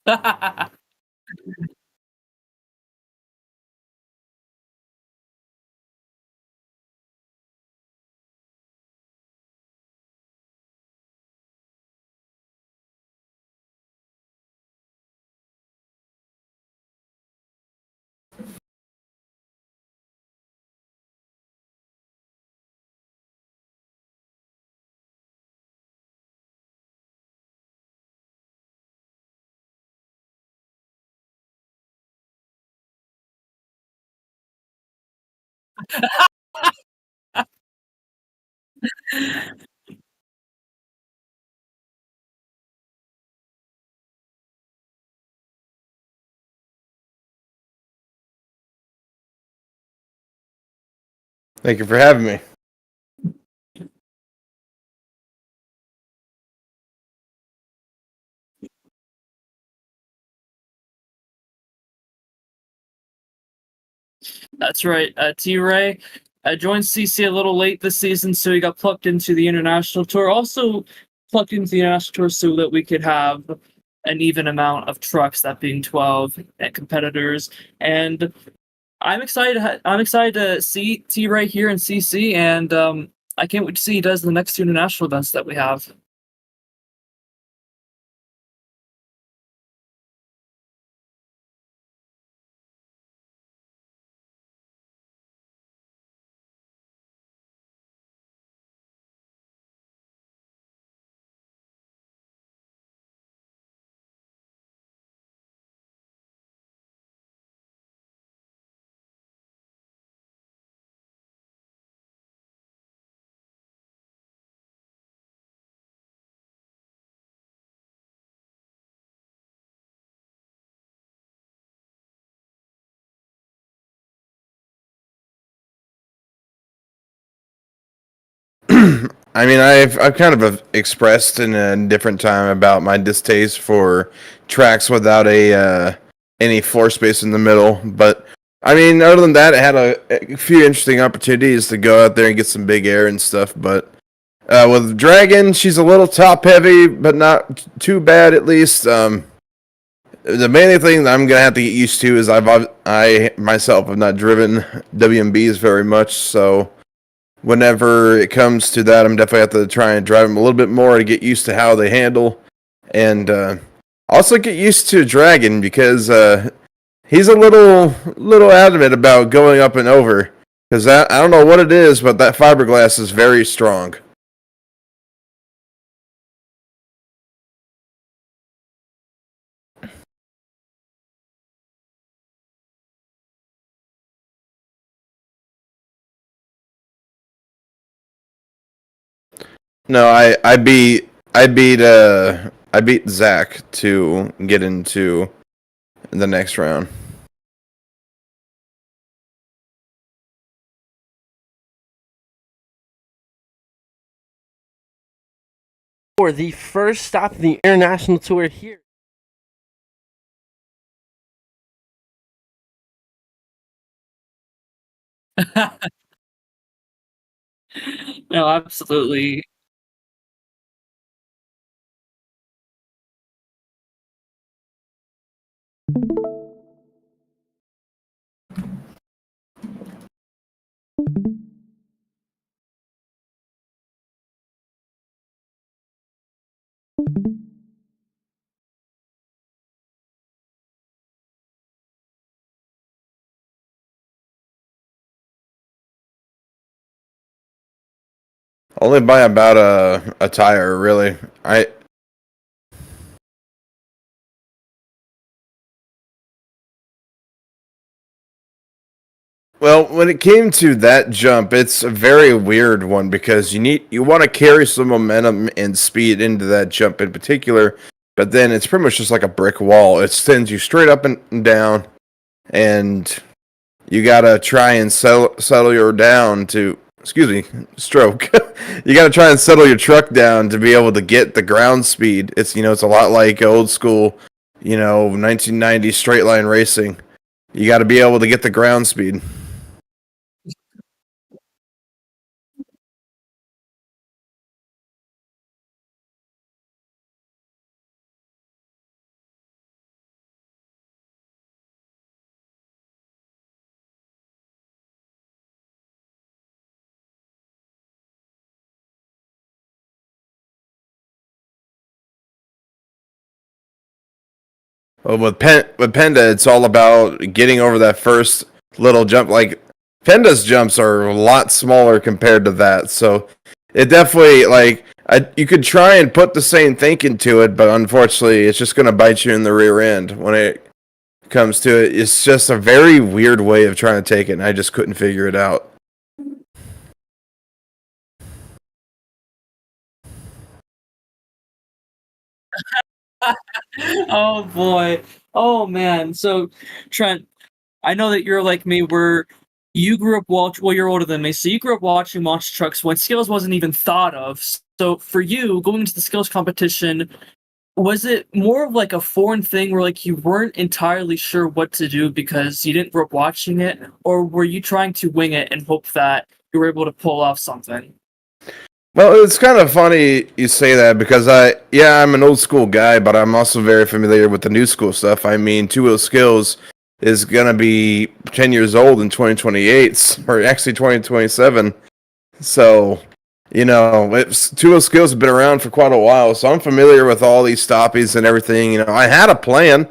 Thank you for having me. That's right. T Ray joined CC a little late this season, so he got plucked into the international tour. Also, plucked into the international tour so that we could have an even amount of trucks, that being 12 competitors. And I'm excited to see T Ray here in CC, and I can't wait to see he does the next two international events that we have. I mean, I've kind of expressed in a different time about my distaste for tracks without any floor space in the middle. But I mean, other than that, it had a few interesting opportunities to go out there and get some big air and stuff. But with Dragon, she's a little top heavy, but not too bad at least. The main thing that I'm gonna have to get used to is I myself have not driven WMBs very much, so whenever it comes to that, I'm definitely have to try and drive them a little bit more to get used to how they handle, and also get used to Dragon because he's a little adamant about going up and over because I don't know what it is, but that fiberglass is very strong. No, I beat Zach to get into the next round. For the first stop of the international tour here. No, absolutely. Only by about a tire, really. I Well, when it came to that jump, it's a very weird one because you want to carry some momentum and speed into that jump in particular, but then it's pretty much just like a brick wall. It sends you straight up and down, and you gotta try and settle your down to excuse me stroke. You gotta try and settle your truck down to be able to get the ground speed. It's a lot like old school, 1990 straight line racing. You got to be able to get the ground speed. Well, with Penda, it's all about getting over that first little jump. Like Penda's jumps are a lot smaller compared to that, so it definitely you could try and put the same thinking to it, but unfortunately, it's just going to bite you in the rear end when it comes to it. It's just a very weird way of trying to take it, and I just couldn't figure it out. Oh boy. Oh man. So Trent, I know that you're like me where you grew up well, you're older than me, so you grew up watching monster trucks when skills wasn't even thought of. So for you, going into the skills competition, was it more of like a foreign thing where like you weren't entirely sure what to do because you didn't grow up watching it, or were you trying to wing it and hope that you were able to pull off something? Well, it's kind of funny you say that because I'm an old school guy, but I'm also very familiar with the new school stuff. I mean, Two Wheel Skills is gonna be 10 years old in 2028, or actually 2027. So, Two Wheel Skills have been around for quite a while, so I'm familiar with all these stoppies and everything. I had a plan.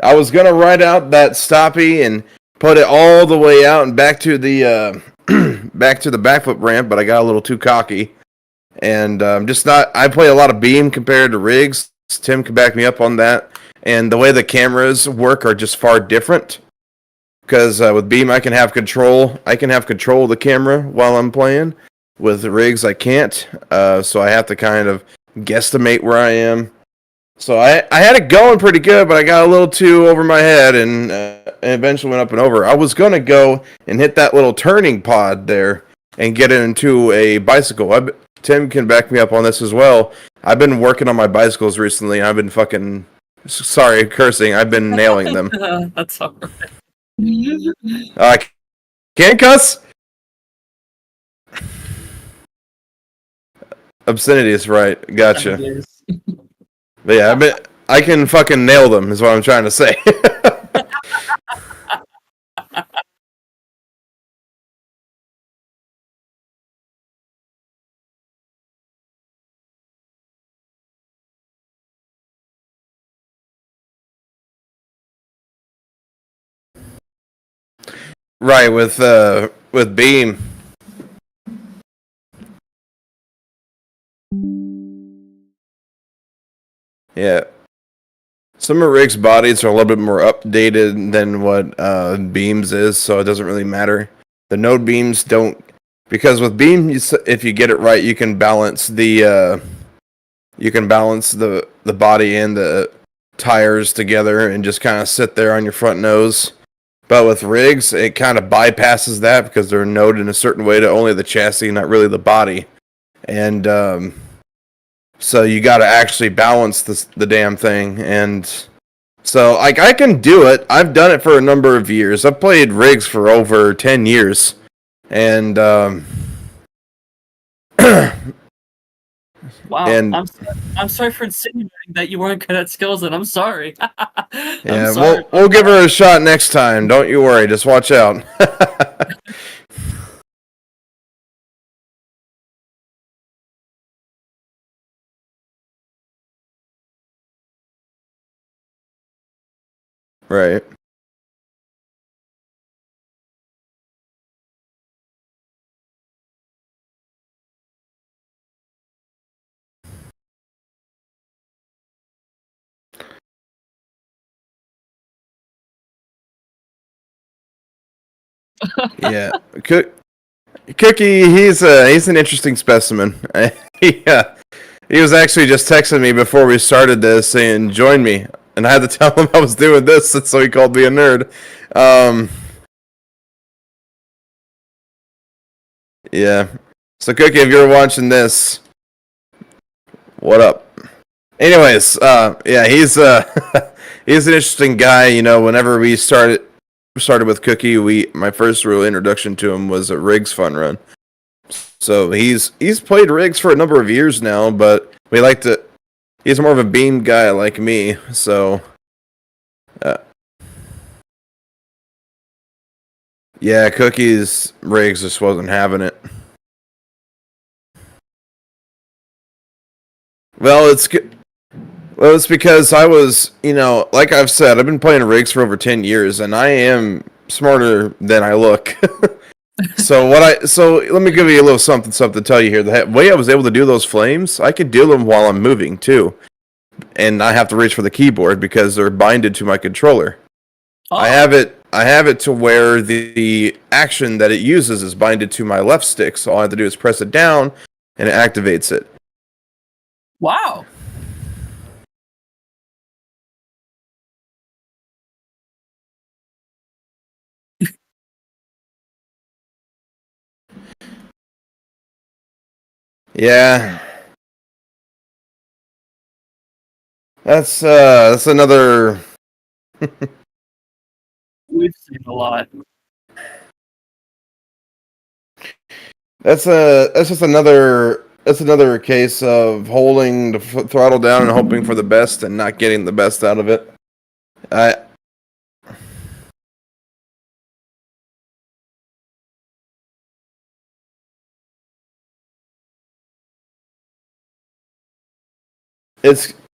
I was gonna write out that stoppie and put it all the way out and back to the back to the backflip ramp, but I got a little too cocky. And just not. I play a lot of beam compared to rigs. Tim can back me up on that. And the way the cameras work are just far different. Because with beam, I can have control. I can have control of the camera while I'm playing. With the rigs, I can't. So I have to kind of guesstimate where I am. So I had it going pretty good, but I got a little too over my head and eventually went up and over. I was gonna go and hit that little turning pod there and get it into a bicycle. Tim can back me up on this as well. I've been working on my bicycles recently. I've been sorry, cursing. I've been nailing them. That's alright. Can't cuss? Obscenity is right. Gotcha. But yeah, I can fucking nail them is what I'm trying to say. Right, with beam. Yeah. Some of Rick's bodies are a little bit more updated than what Beam's is, so it doesn't really matter. The node beams don't, because with Beam, if you get it right, you can balance the body and the tires together and just kind of sit there on your front nose. But with rigs, it kind of bypasses that because they're noded in a certain way to only the chassis, not really the body. And so you got to actually balance the damn thing. And so I can do it. I've done it for a number of years. I've played rigs for over 10 years. And wow, and I'm sorry for insinuating that you weren't good at skills, and I'm sorry. yeah, I'm sorry. we'll give her a shot next time. Don't you worry. Just watch out. Right. Yeah. Cookie, he's an interesting specimen. He was actually just texting me before we started this saying, join me. And I had to tell him I was doing this, so he called me a nerd. Yeah. So, Cookie, if you're watching this, what up? Anyways, yeah, he's he's an interesting guy. Whenever we started with Cookie, my first real introduction to him was a Rigs Fun Run. So he's played rigs for a number of years now, but he's more of a beam guy like me, so yeah, Cookie's rigs just wasn't having it. Well, Well, it's because I was, like I've said, I've been playing rigs for over 10 years, and I am smarter than I look. So let me give you a little something to tell you here. The way I was able to do those flames, I could do them while I'm moving too, and I have to reach for the keyboard because they're binded to my controller. Oh, I have it to where the action that it uses is binded to my left stick, so all I have to do is press it down, and it activates it. wow. Yeah. That's another. We've seen a lot. That's just another case of holding the throttle down and hoping for the best and not getting the best out of it.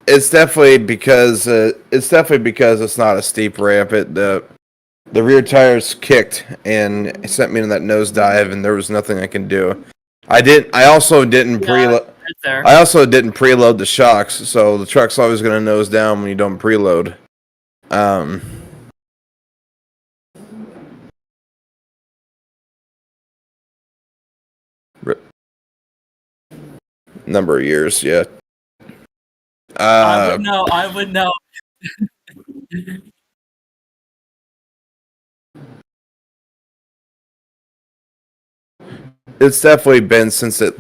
It's definitely because it's not a steep ramp. The rear tires kicked and it sent me in that nosedive, and there was nothing I can do. I also didn't preload. Right there. I also didn't preload the shocks, so the truck's always going to nose down when you don't preload. Number of years, yeah. I would know. It's definitely been since it.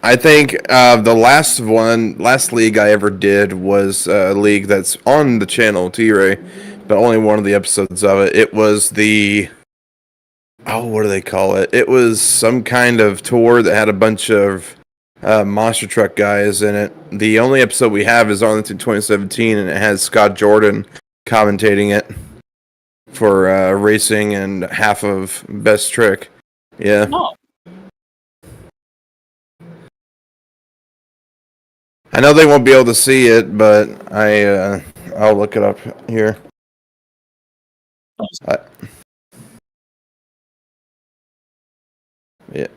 I think the last league I ever did was a league that's on the channel, T-Ray, but only one of the episodes of it. It was what do they call it? It was some kind of tour that had a bunch of monster truck guys in it. The only episode we have is on in 2017, and it has Scott Jordan commentating it for racing and half of Best Trick. Yeah. Oh. I know they won't be able to see it, but I'll look it up here. Yeah.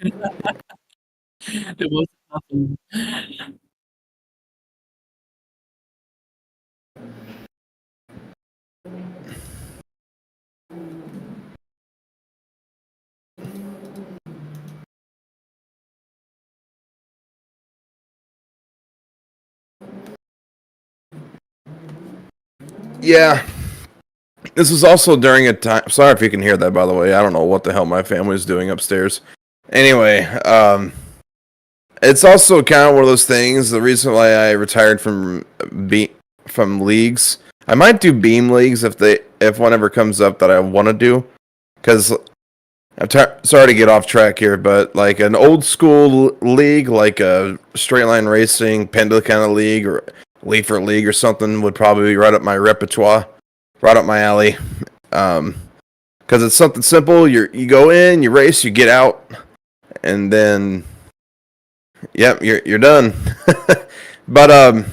It was nothing. Yeah. This was also during a time. Sorry if you can hear that, by the way. I don't know what the hell my family's doing upstairs. Anyway, it's also kind of one of those things. The reason why I retired from leagues, I might do beam leagues if one ever comes up that I want to do. Because sorry to get off track here, but like an old school league, like a straight line racing, Pendle kind of league, or Leafer league or something, would probably be right up my repertoire, right up my alley. Because it's something simple. You go in, you race, you get out, and then, yep, you're done. But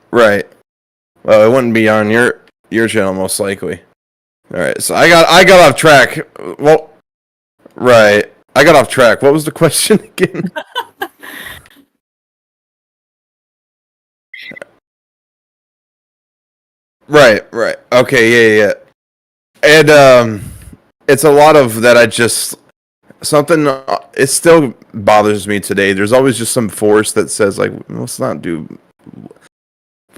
right. Well, it wouldn't be on your channel most likely. All right, so I got off track. Well, right, I got off track. What was the question again? Right. Okay, yeah. And it's a lot of that. Something. It still bothers me today. There's always just some force that says like, let's not do.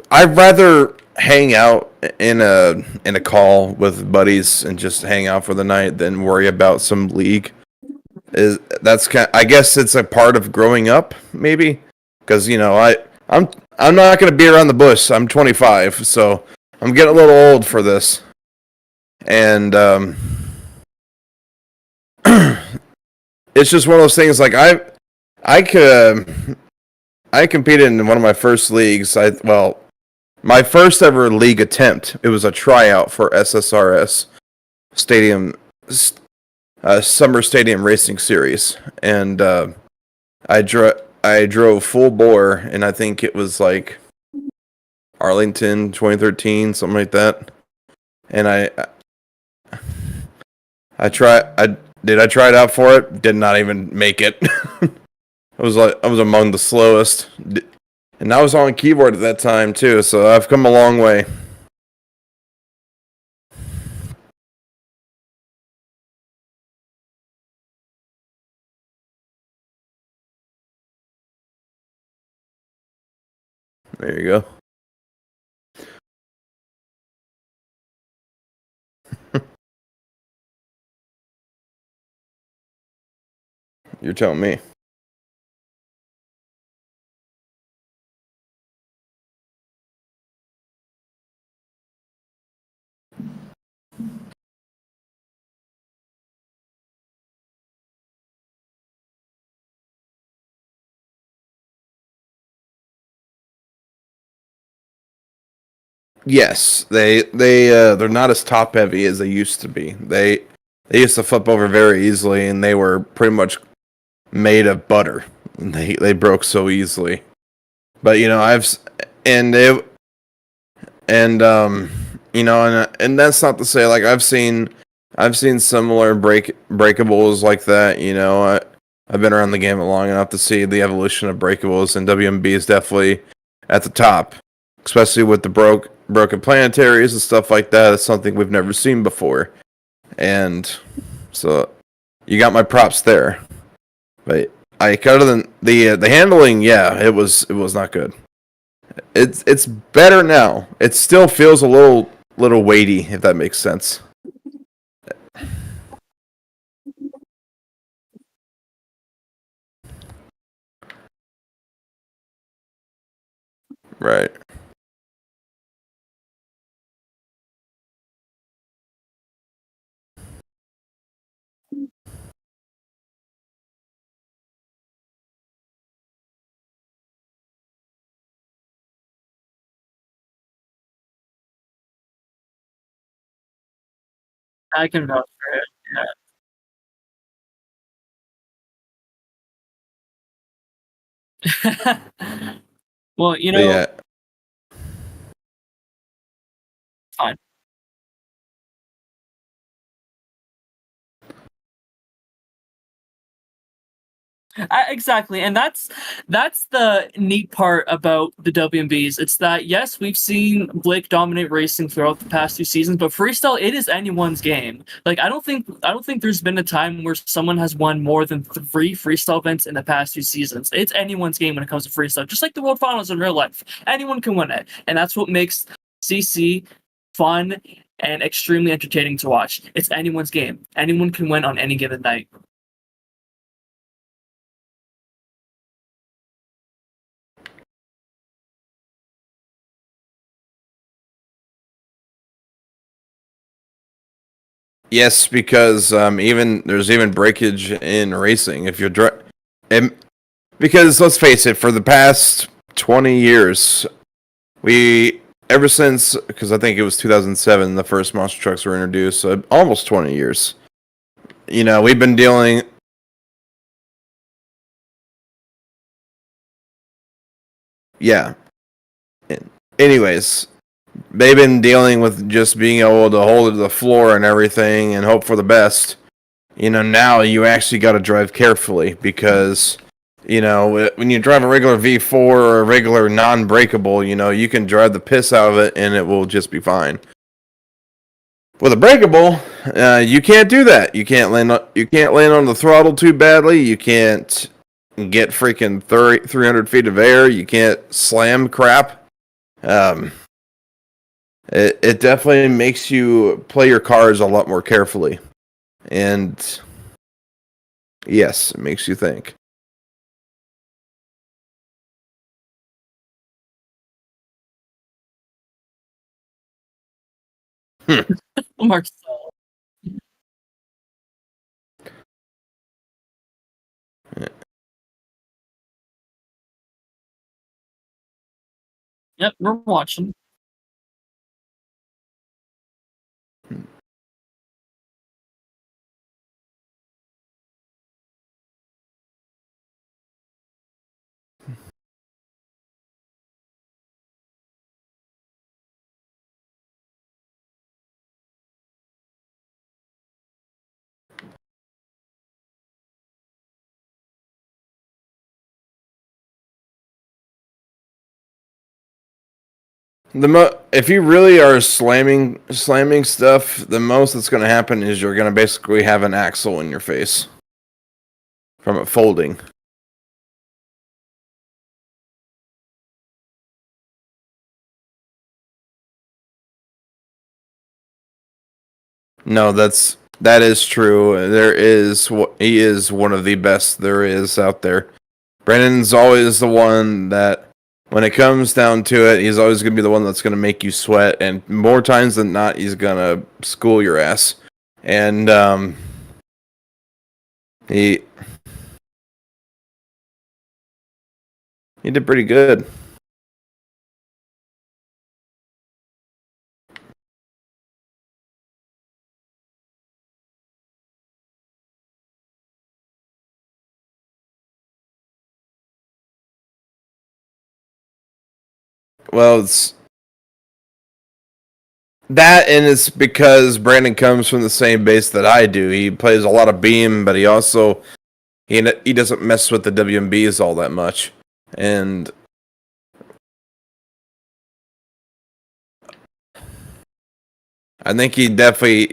I'd rather hang out in a call with buddies and just hang out for the night than worry about some league. I guess it's a part of growing up, maybe, because I'm not gonna be around the bush. I'm 25, so I'm getting a little old for this, and it's just one of those things. Like I competed in one of my first leagues. My first ever league attempt. It was a tryout for SSRS, stadium, summer stadium racing series, and I drove full bore, and I think it was like Arlington 2013, something like that. And I try it out for it. Did not even make it. I was among the slowest, and I was on keyboard at that time too. So I've come a long way. There you go. You're telling me. Yes, they're not as top heavy as they used to be. They used to flip over very easily, and they were pretty much made of butter. They broke so easily. But you know, and it and you know, and that's not to say like I've seen similar breakables like that. You know, I've been around the game long enough to see the evolution of breakables, and WMB is definitely at the top, especially with the broken planetaries and stuff like that. It's something we've never seen before, and so you got my props there. But other than the handling, yeah, it was not good. It's better now. It still feels a little weighty, if that makes sense. Right. I can vouch for it. Yeah. Well, you But know, yeah, fine. Exactly, and that's the neat part about the WMBs. It's that yes, we've seen Blake dominate racing throughout the past 2 seasons, but freestyle it is anyone's game. Like I don't think there's been a time where someone has won more than 3 freestyle events in the past 2 seasons. It's anyone's game when it comes to freestyle, just like the World Finals in real life. Anyone can win it, and that's what makes CC fun and extremely entertaining to watch. It's anyone's game. Anyone can win on any given night. yes, because there's even breakage in racing if and because let's face it, for the past 20 years, we ever since because I think it was 2007 the first monster trucks were introduced, so almost 20 years. You know, we've been dealing. Yeah. Anyways, they've been dealing with just being able to hold it to the floor and everything and hope for the best. You know, now you actually got to drive carefully because, you know, when you drive a regular V4 or a regular non-breakable, you know, you can drive the piss out of it and it will just be fine. With a breakable, you can't do that. You can't land on the throttle too badly. You can't get freaking 300 feet of air. You can't slam crap. Um, it definitely makes you play your cars a lot more carefully. And yes, it makes you think. Marcel. Yep, we're watching. If you really are slamming stuff, the most that's going to happen is you're going to basically have an axle in your face from it folding. No, that is true. He is one of the best there is out there. Brandon's always the one that, when it comes down to it, he's always going to be the one that's going to make you sweat, and more times than not, he's going to school your ass. And he did pretty good. Well, it's that, and it's because Brandon comes from the same base that I do. He plays a lot of beam, but he also he doesn't mess with the WMBs all that much. And I think he's definitely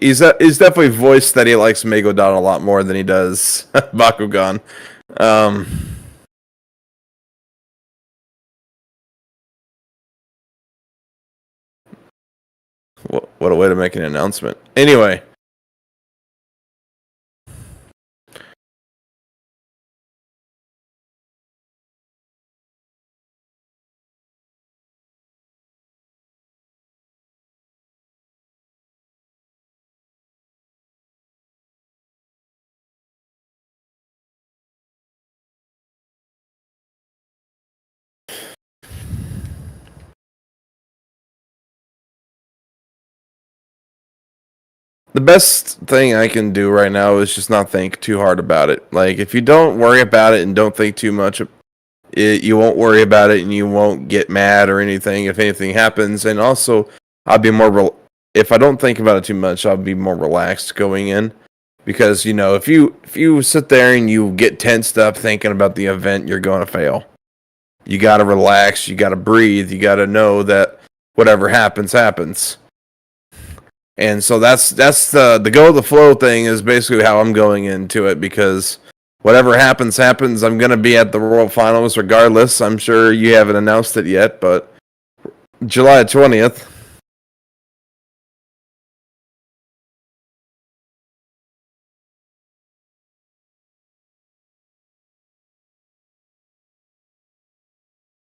voiced that he likes Megalodon a lot more than he does Bakugan. What a way to make an announcement. Anyway. The best thing I can do right now is just not think too hard about it. Like, if you don't worry about it and don't think too much, you won't worry about it and you won't get mad or anything if anything happens. And also, I'll be if I don't think about it too much, I'll be more relaxed going in. Because, if you sit there and you get tensed up thinking about the event, you're going to fail. You got to relax, you got to breathe, you got to know that whatever happens, happens. And so that's the go with the flow thing is basically how I'm going into it, because whatever happens, happens. I'm going to be at the World Finals regardless. I'm sure you haven't announced it yet, but July 20th.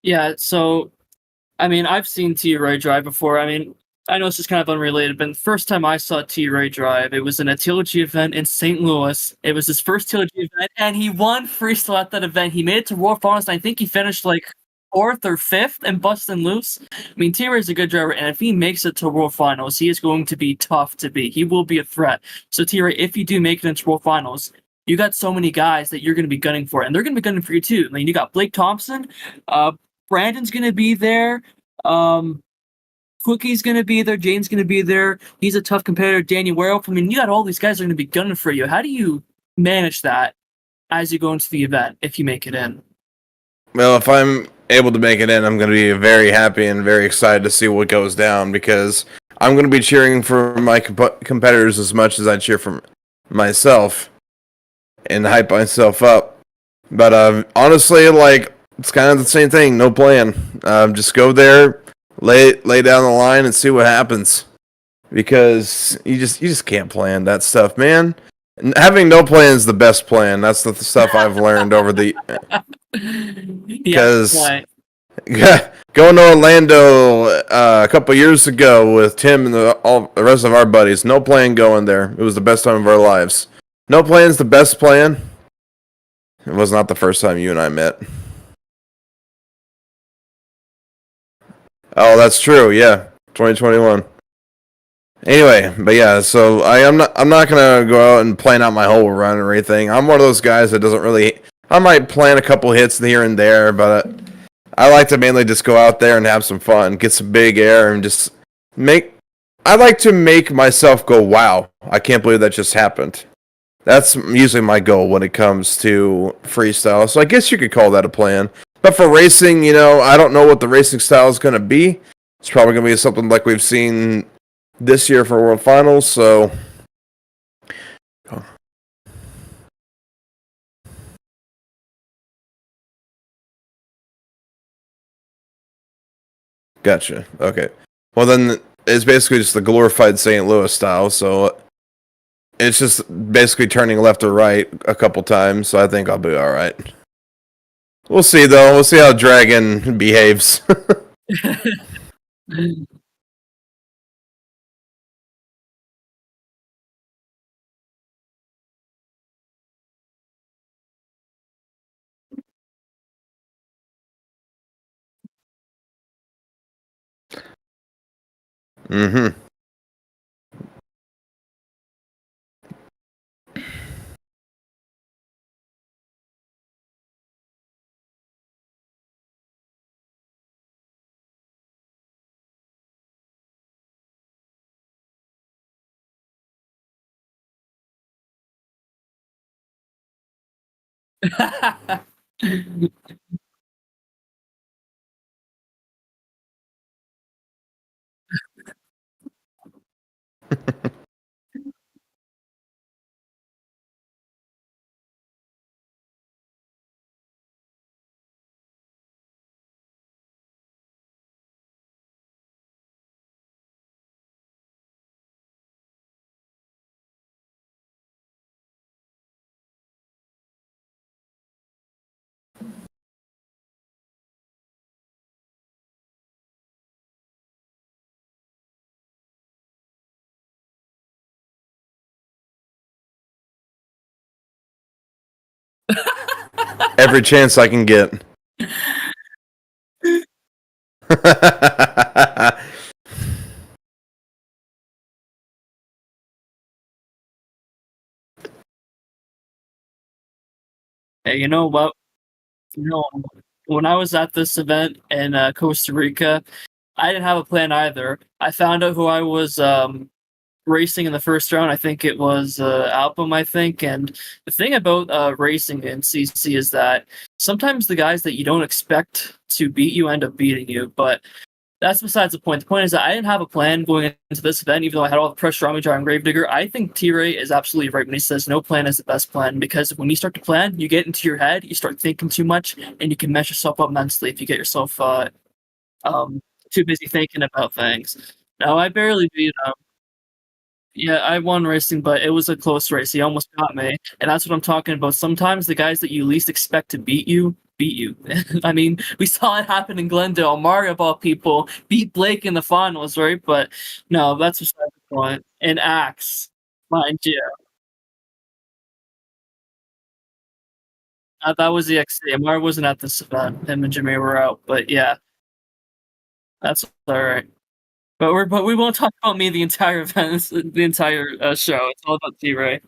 Yeah, so, I mean, I've seen T-Ray drive before. I mean, I know this is kind of unrelated, but the first time I saw T-Ray drive, it was in a TLG event in St. Louis. It was his first TLG event, and he won freestyle at that event. He made it to World Finals, and I think he finished like 4th or 5th in Bustin' Loose. I mean, T-Ray's a good driver, and if he makes it to World Finals, he is going to be tough to beat. He will be a threat. So, T-Ray, if you do make it into World Finals, you got so many guys that you're going to be gunning for, and they're going to be gunning for you too. I mean, you got Blake Thompson, Brandon's going to be there. Cookie's going to be there. Jane's going to be there. He's a tough competitor. Danny Werewolf. I mean, you got all these guys that are going to be gunning for you. How do you manage that as you go into the event if you make it in? Well, if I'm able to make it in, I'm going to be very happy and very excited to see what goes down, because I'm going to be cheering for my competitors as much as I cheer for myself and hype myself up. But honestly, like, it's kind of the same thing. No plan. Just go there, lay down the line, and see what happens. Because you just can't plan that stuff, man. And having no plan is the best plan. That's the stuff I've learned over the. Because going to Orlando a couple years ago with Tim and all the rest of our buddies, no plan going there. It was the best time of our lives. No plan's the best plan. It was not the first time you and I met. Oh, that's true. Yeah, 2021. Anyway, but yeah, so I'm not gonna go out and plan out my whole run or anything. I'm one of those guys that doesn't really. I might plan a couple hits here and there, but I like to mainly just go out there and have some fun, get some big air, and just make. I like to make myself go, "Wow, I can't believe that just happened." That's usually my goal when it comes to freestyle. So I guess you could call that a plan. But for racing, I don't know what the racing style is going to be. it's probably going to be something like we've seen this year for World Finals. So, gotcha. Okay. Well, then it's basically just the glorified St. Louis style. So it's just basically turning left or right a couple times. So I think I'll be all right. We'll see, though. We'll see how Dragon behaves. Mm-hmm. Every chance I can get. Hey, you know what? When I was at this event in Costa Rica, I didn't have a plan either. I found out who I was racing in the first round. I think it was Album, I think. And the thing about racing in CC is that sometimes the guys that you don't expect to beat you end up beating you. But that's besides the point. The point is that I didn't have a plan going into this event, even though I had all the pressure on me driving Gravedigger. I think T-Ray is absolutely right when he says no plan is the best plan, because when you start to plan, you get into your head, you start thinking too much, and you can mess yourself up mentally if you get yourself too busy thinking about things. Now, I barely beat him. Yeah, I won racing, but it was a close race. He almost got me, and that's what I'm talking about. Sometimes the guys that you least expect to beat you beat you. I mean, we saw it happen in Glendale. Mario Ball people beat Blake in the finals, right? But no, that's beside the point. And Axe, mind you, that was the XC. Mario wasn't at this event. Him and Jimmy were out, but yeah, that's all right. But we won't talk about me the entire event, the entire show. It's all about T-Ray.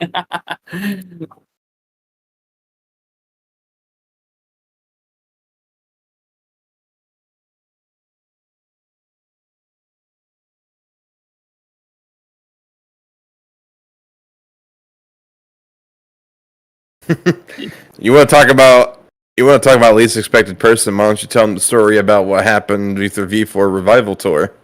You want to talk about least expected person? Why don't you tell them the story about what happened with the V4 Revival Tour?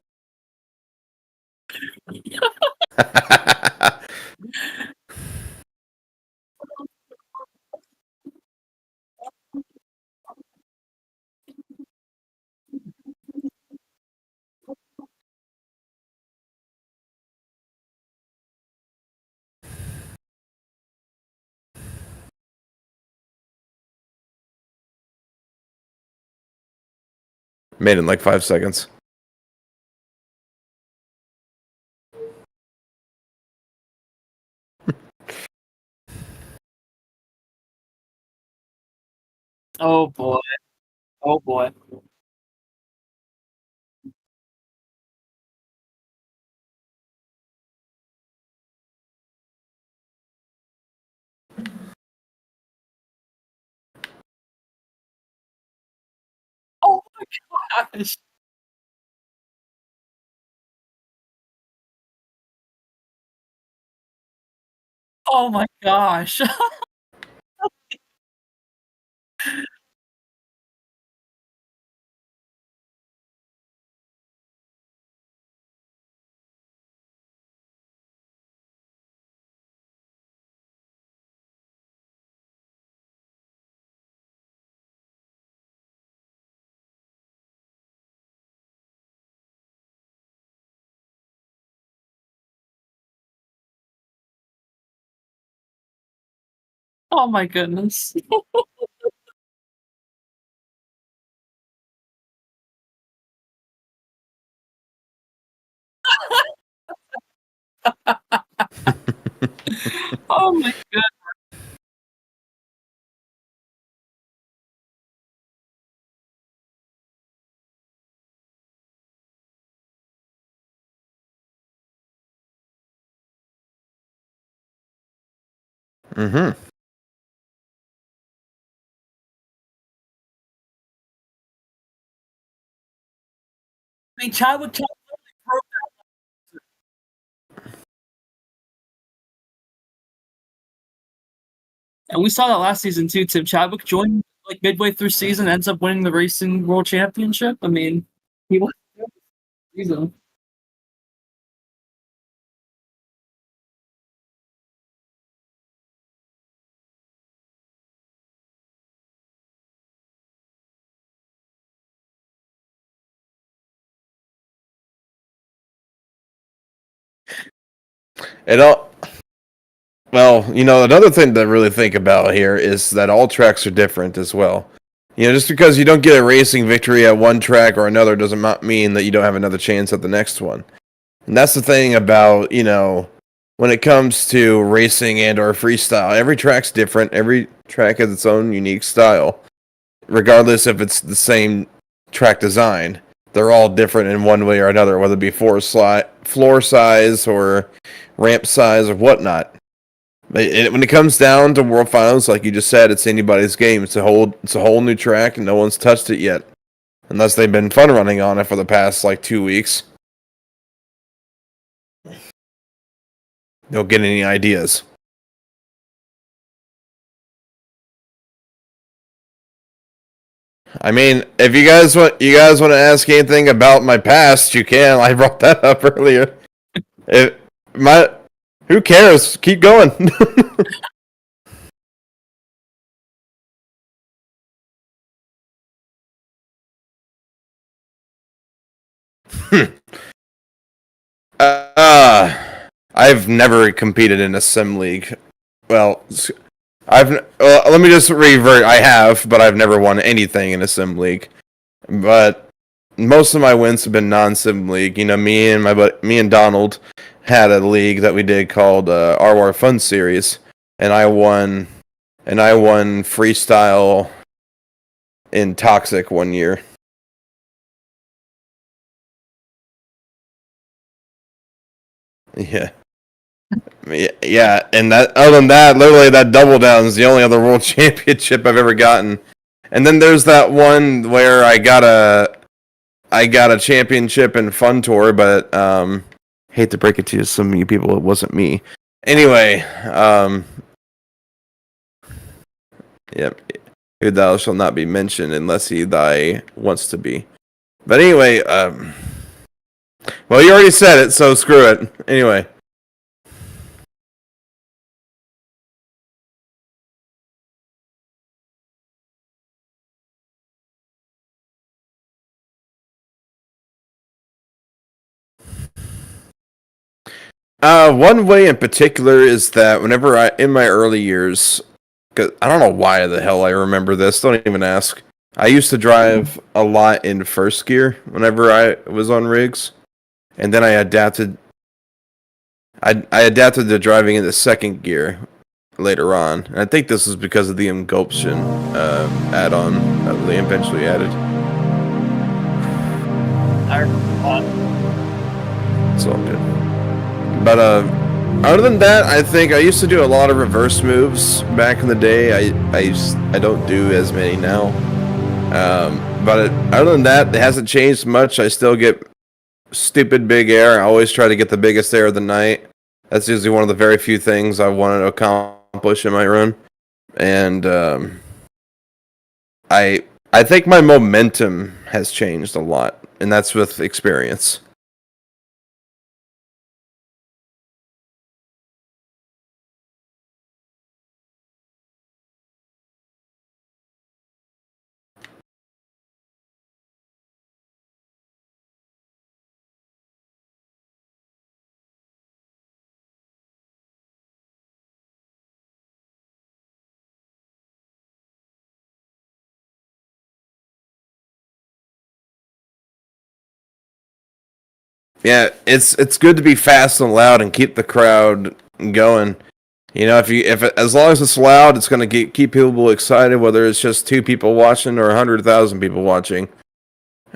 Made in like 5 seconds. Oh boy. Oh boy. Oh my gosh. Oh my gosh. Oh my goodness. Oh my god. Mm-hmm. I mean, Chadwick Boseman broke. And we saw that last season too. Tim Chadwick joined like midway through season, ends up winning the racing world championship. I mean, he won the season. It all. Well, another thing to really think about here is that all tracks are different as well. Just because you don't get a racing victory at one track or another doesn't mean that you don't have another chance at the next one. And that's the thing about, when it comes to racing and or freestyle, every track's different. Every track has its own unique style. Regardless if it's the same track design, they're all different in one way or another, whether it be floor size or ramp size or whatnot. When it comes down to World Finals, like you just said, it's anybody's game. It's a whole new track, and no one's touched it yet, unless they've been fun running on it for the past 2 weeks. Don't get any ideas. I mean, if you guys want to ask anything about my past, you can. I brought that up earlier. It, my Who cares? Keep going. I've never competed in a sim league. Well, let me just revert. I have, but I've never won anything in a sim league. But most of my wins have been non-sim league. Me and Donald had a league that we did called RWAR Fun Series, and I won. And I won freestyle in Toxic one year. Yeah. Yeah, and other than that, literally that double down is the only other world championship I've ever gotten. And then there's that one where I got a championship in Fun Tour, but hate to break it to some of you people, it wasn't me. Anyway, yep, who thou shall not be mentioned unless he thy wants to be. But anyway, well, you already said it, so screw it. Anyway. One way in particular is that whenever in my early years, 'cause I don't know why the hell I remember this, don't even ask. I used to drive a lot in first gear whenever I was on rigs, and then I adapted. I adapted to driving in the second gear later on, and I think this is because of the engulftion add-on that they eventually added. It's all good. But other than that, I think I used to do a lot of reverse moves back in the day. I don't do as many now. But other than that, it hasn't changed much. I still get stupid big air. I always try to get the biggest air of the night. That's usually one of the very few things I wanted to accomplish in my run. And I think my momentum has changed a lot, and that's with experience. Yeah, it's good to be fast and loud and keep the crowd going. You know, as long as it's loud, it's going to keep people excited, whether it's just 2 people watching or 100,000 people watching.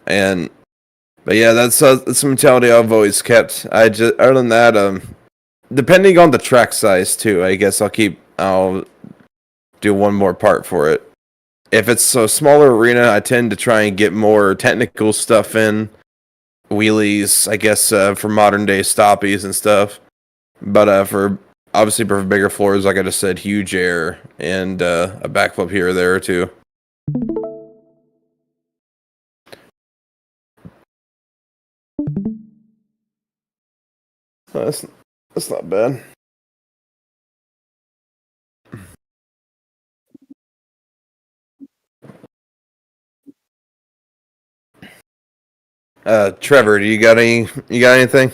But yeah, that's the mentality I've always kept. Other than that, depending on the track size too, I guess I'll do one more part for it. If it's a smaller arena, I tend to try and get more technical stuff in, wheelies, I guess, for modern day stoppies and stuff. But for bigger floors, like I just said, huge air and a backflip here or there too. That's not bad. Trevor, you got anything?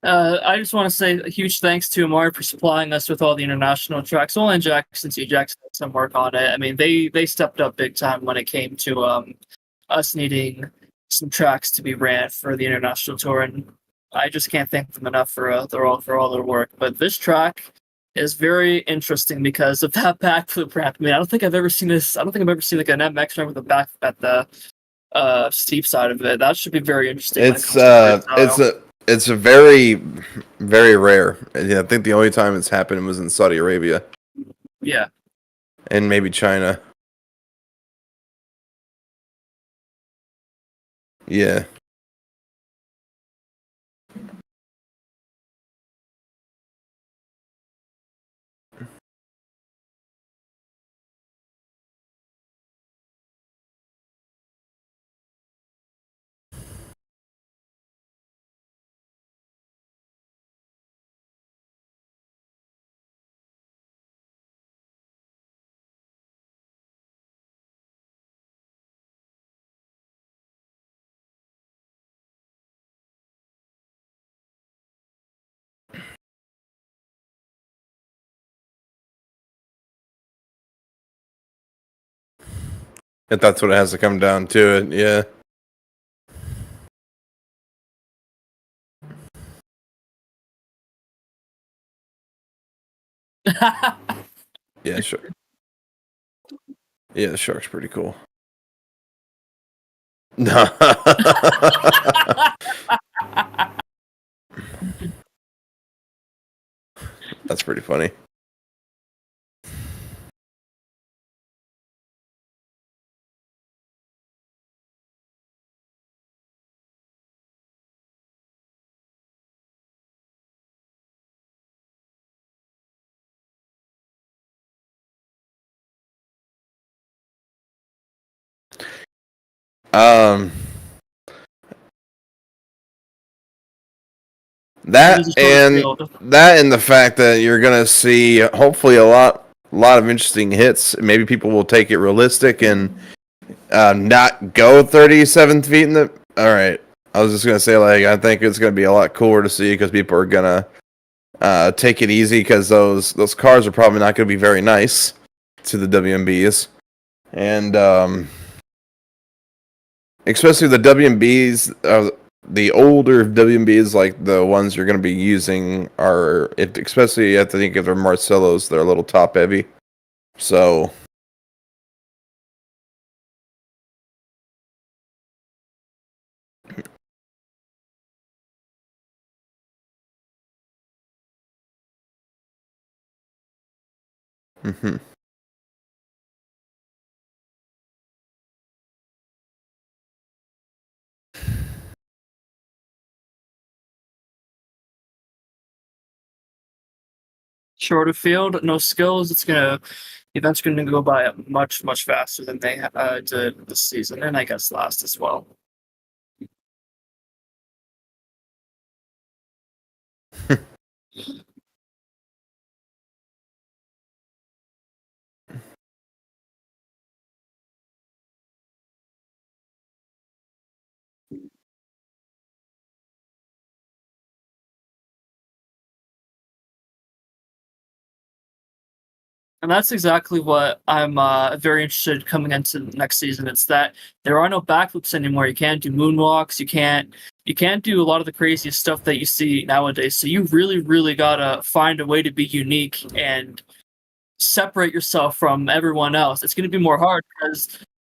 I just want to say a huge thanks to Amari for supplying us with all the international tracks. Well, and Jackson did some work on it. I mean, they stepped up big time when it came to us needing some tracks to be ran for the international tour, and I just can't thank them enough for all their work. But this track is very interesting because of that backflip ramp. I mean, I don't think I've ever seen this. I don't think I've ever seen like an MX ramp with a back at the steep side of it. That should be very interesting. It's a very, very rare. Yeah, I think the only time it's happened was in Saudi Arabia. Yeah. And maybe China. Yeah. If that's what it has to come down to it, yeah. Yeah, sure. Yeah, the shark's pretty cool. That's pretty funny. That and the fact that you're gonna see hopefully a lot of interesting hits. Maybe people will take it realistic and not go 37 feet in the. All right, I was just gonna say like I think it's gonna be a lot cooler to see because people are gonna take it easy because those cars are probably not gonna be very nice to the WMBs and especially the WMBs. The older WMBs, like the ones you're going to be using, especially I think if they're Marcellos, they're a little top heavy. So, mm-hmm. Shorter field, no skills. The event's gonna go by much faster than they did this season, and I guess last as well. And that's exactly what I'm very interested coming into next season. It's that there are no backflips anymore. You can't do moonwalks. You You can't do a lot of the craziest stuff that you see nowadays. So you really gotta find a way to be unique and separate yourself from everyone else. It's gonna be more hard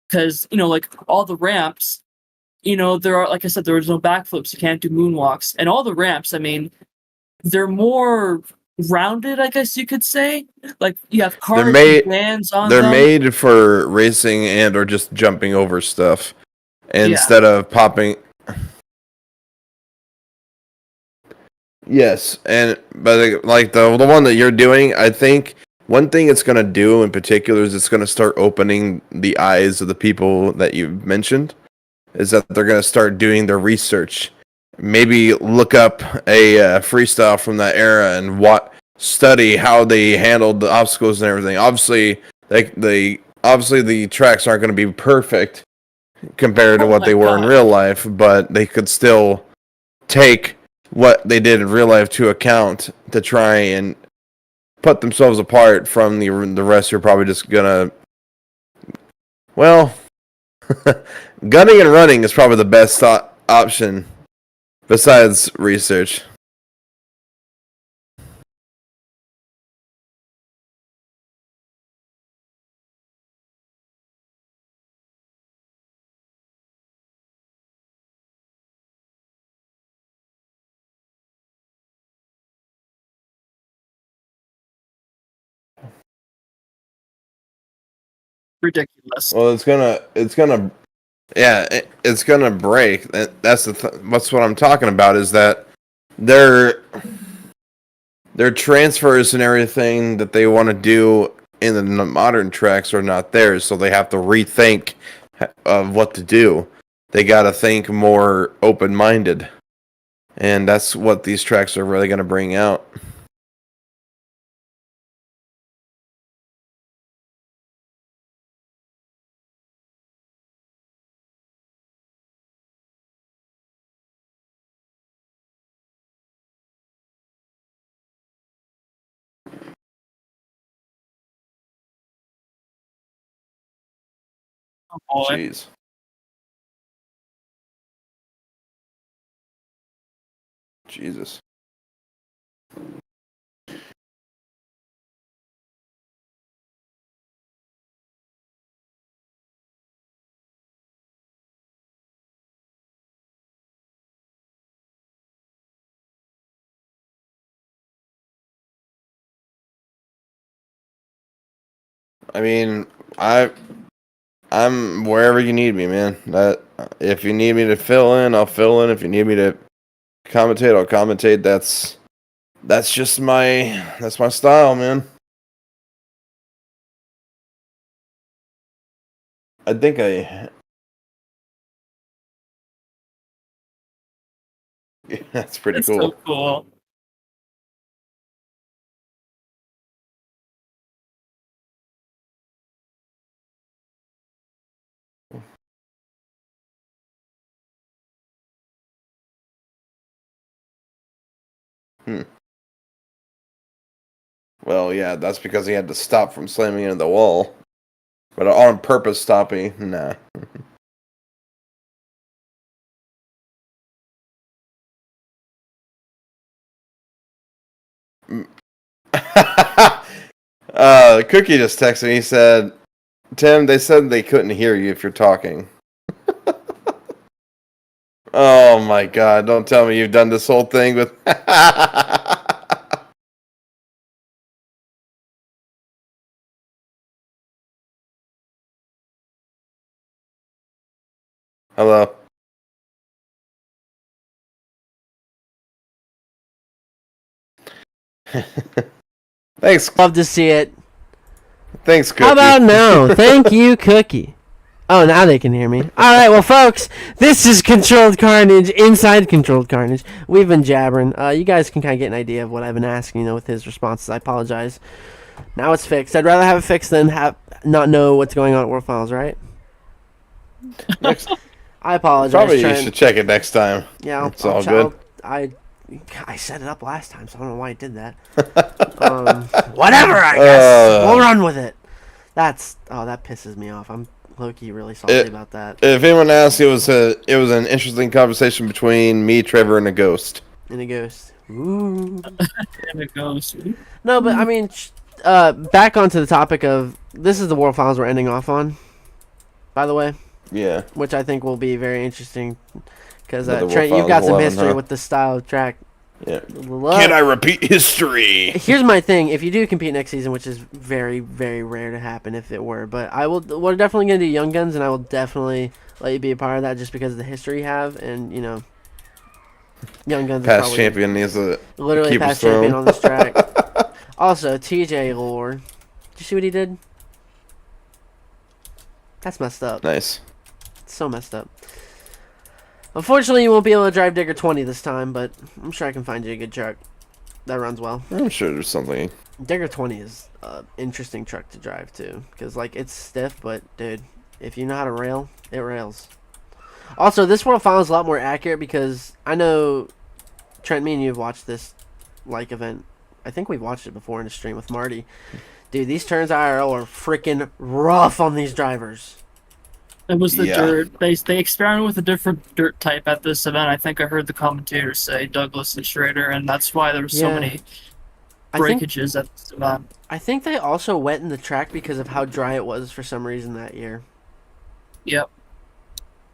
because like all the ramps, there are, like I said, there's no backflips. You can't do moonwalks, and all the ramps. I mean, they're more rounded, I guess you could say. Like you have cars and vans on They're them. made for racing and or just jumping over stuff instead of popping. Yes, but like the one that you're doing, I think one thing it's gonna do in particular is it's gonna start opening the eyes of the people that you've mentioned. Is that they're gonna start doing their research, maybe look up a freestyle from that era and study how they handled the obstacles and everything. Obviously, the tracks aren't going to be perfect compared to what they were in real life, but they could still take what they did in real life to account to try and put themselves apart from the rest. You're probably just gonna, well, gunning and running is probably the best option besides research. Ridiculous. Well, it's gonna break. That's that's what I'm talking about. Is that their transfers and everything that they want to do in the modern tracks are not theirs, so they have to rethink of what to do. They got to think more open-minded, and that's what these tracks are really going to bring out. Oh boy. Jeez. Jesus. I mean, I'm wherever you need me, man. That if you need me to fill in, I'll fill in. If you need me to commentate, I'll commentate. That's just that's my style, man. I think that's pretty cool. So cool. Well, yeah, that's because he had to stop from slamming into the wall. But on purpose stopping, nah. Cookie just texted me. He said, Tim, they said they couldn't hear you if you're talking. Oh my god, don't tell me you've done this whole thing with... Hello. Thanks. Love to see it. Thanks, Cookie. How about now? Thank you, Cookie. Oh, now they can hear me. All right, well, folks, this is Controlled Carnage, inside Controlled Carnage. We've been jabbering. You guys can kind of get an idea of what I've been asking, with his responses. I apologize. Now it's fixed. I'd rather have it fixed than not know what's going on at World Finals, right? Next, I apologize. probably you should check it next time. Yeah, it's all good. I set it up last time, so I don't know why I did that. Whatever, I guess. We'll run with it. That pisses me off. low-key really salty about that. If anyone asks, it was an interesting conversation between me, Trevor, and a ghost. And a ghost. Ooh. And it goes. No, but I mean, back onto the topic of this is the World Finals we're ending off on. By the way, Yeah. which I think will be very interesting because With the World Trent, you've got Finals some 11, history huh? with the style of track. Yeah. Can I repeat history? Here's my thing: if you do compete next season, which is very, very rare to happen, if it were, but we're definitely gonna do Young Guns, and I will definitely let you be a part of that just because of the history you have, and you know, Young Guns. Past is probably champion needs a literally keep past his throne. champion on this track. Also, TJ Lore, did you see what he did? That's messed up. Nice. It's so messed up. Unfortunately, you won't be able to drive Digger 20 this time, but I'm sure I can find you a good truck that runs well. I'm sure there's something. Digger 20 is an interesting truck to drive, too. Because, like, it's stiff, but, dude, if you know how to rail, it rails. Also, this World Final is a lot more accurate because I know, Trent, me and you have watched this, like, event. I think we've watched it before in a stream with Marty. Dude, these turns IRL are freaking rough on these drivers. It was the Yeah. dirt. They experimented with a different dirt type at this event. I think I heard the commentators say Douglas and Schrader, and that's why there were so Yeah. many I think, breakages at this event. I think they also wetted the track because of how dry it was for some reason that year. Yep.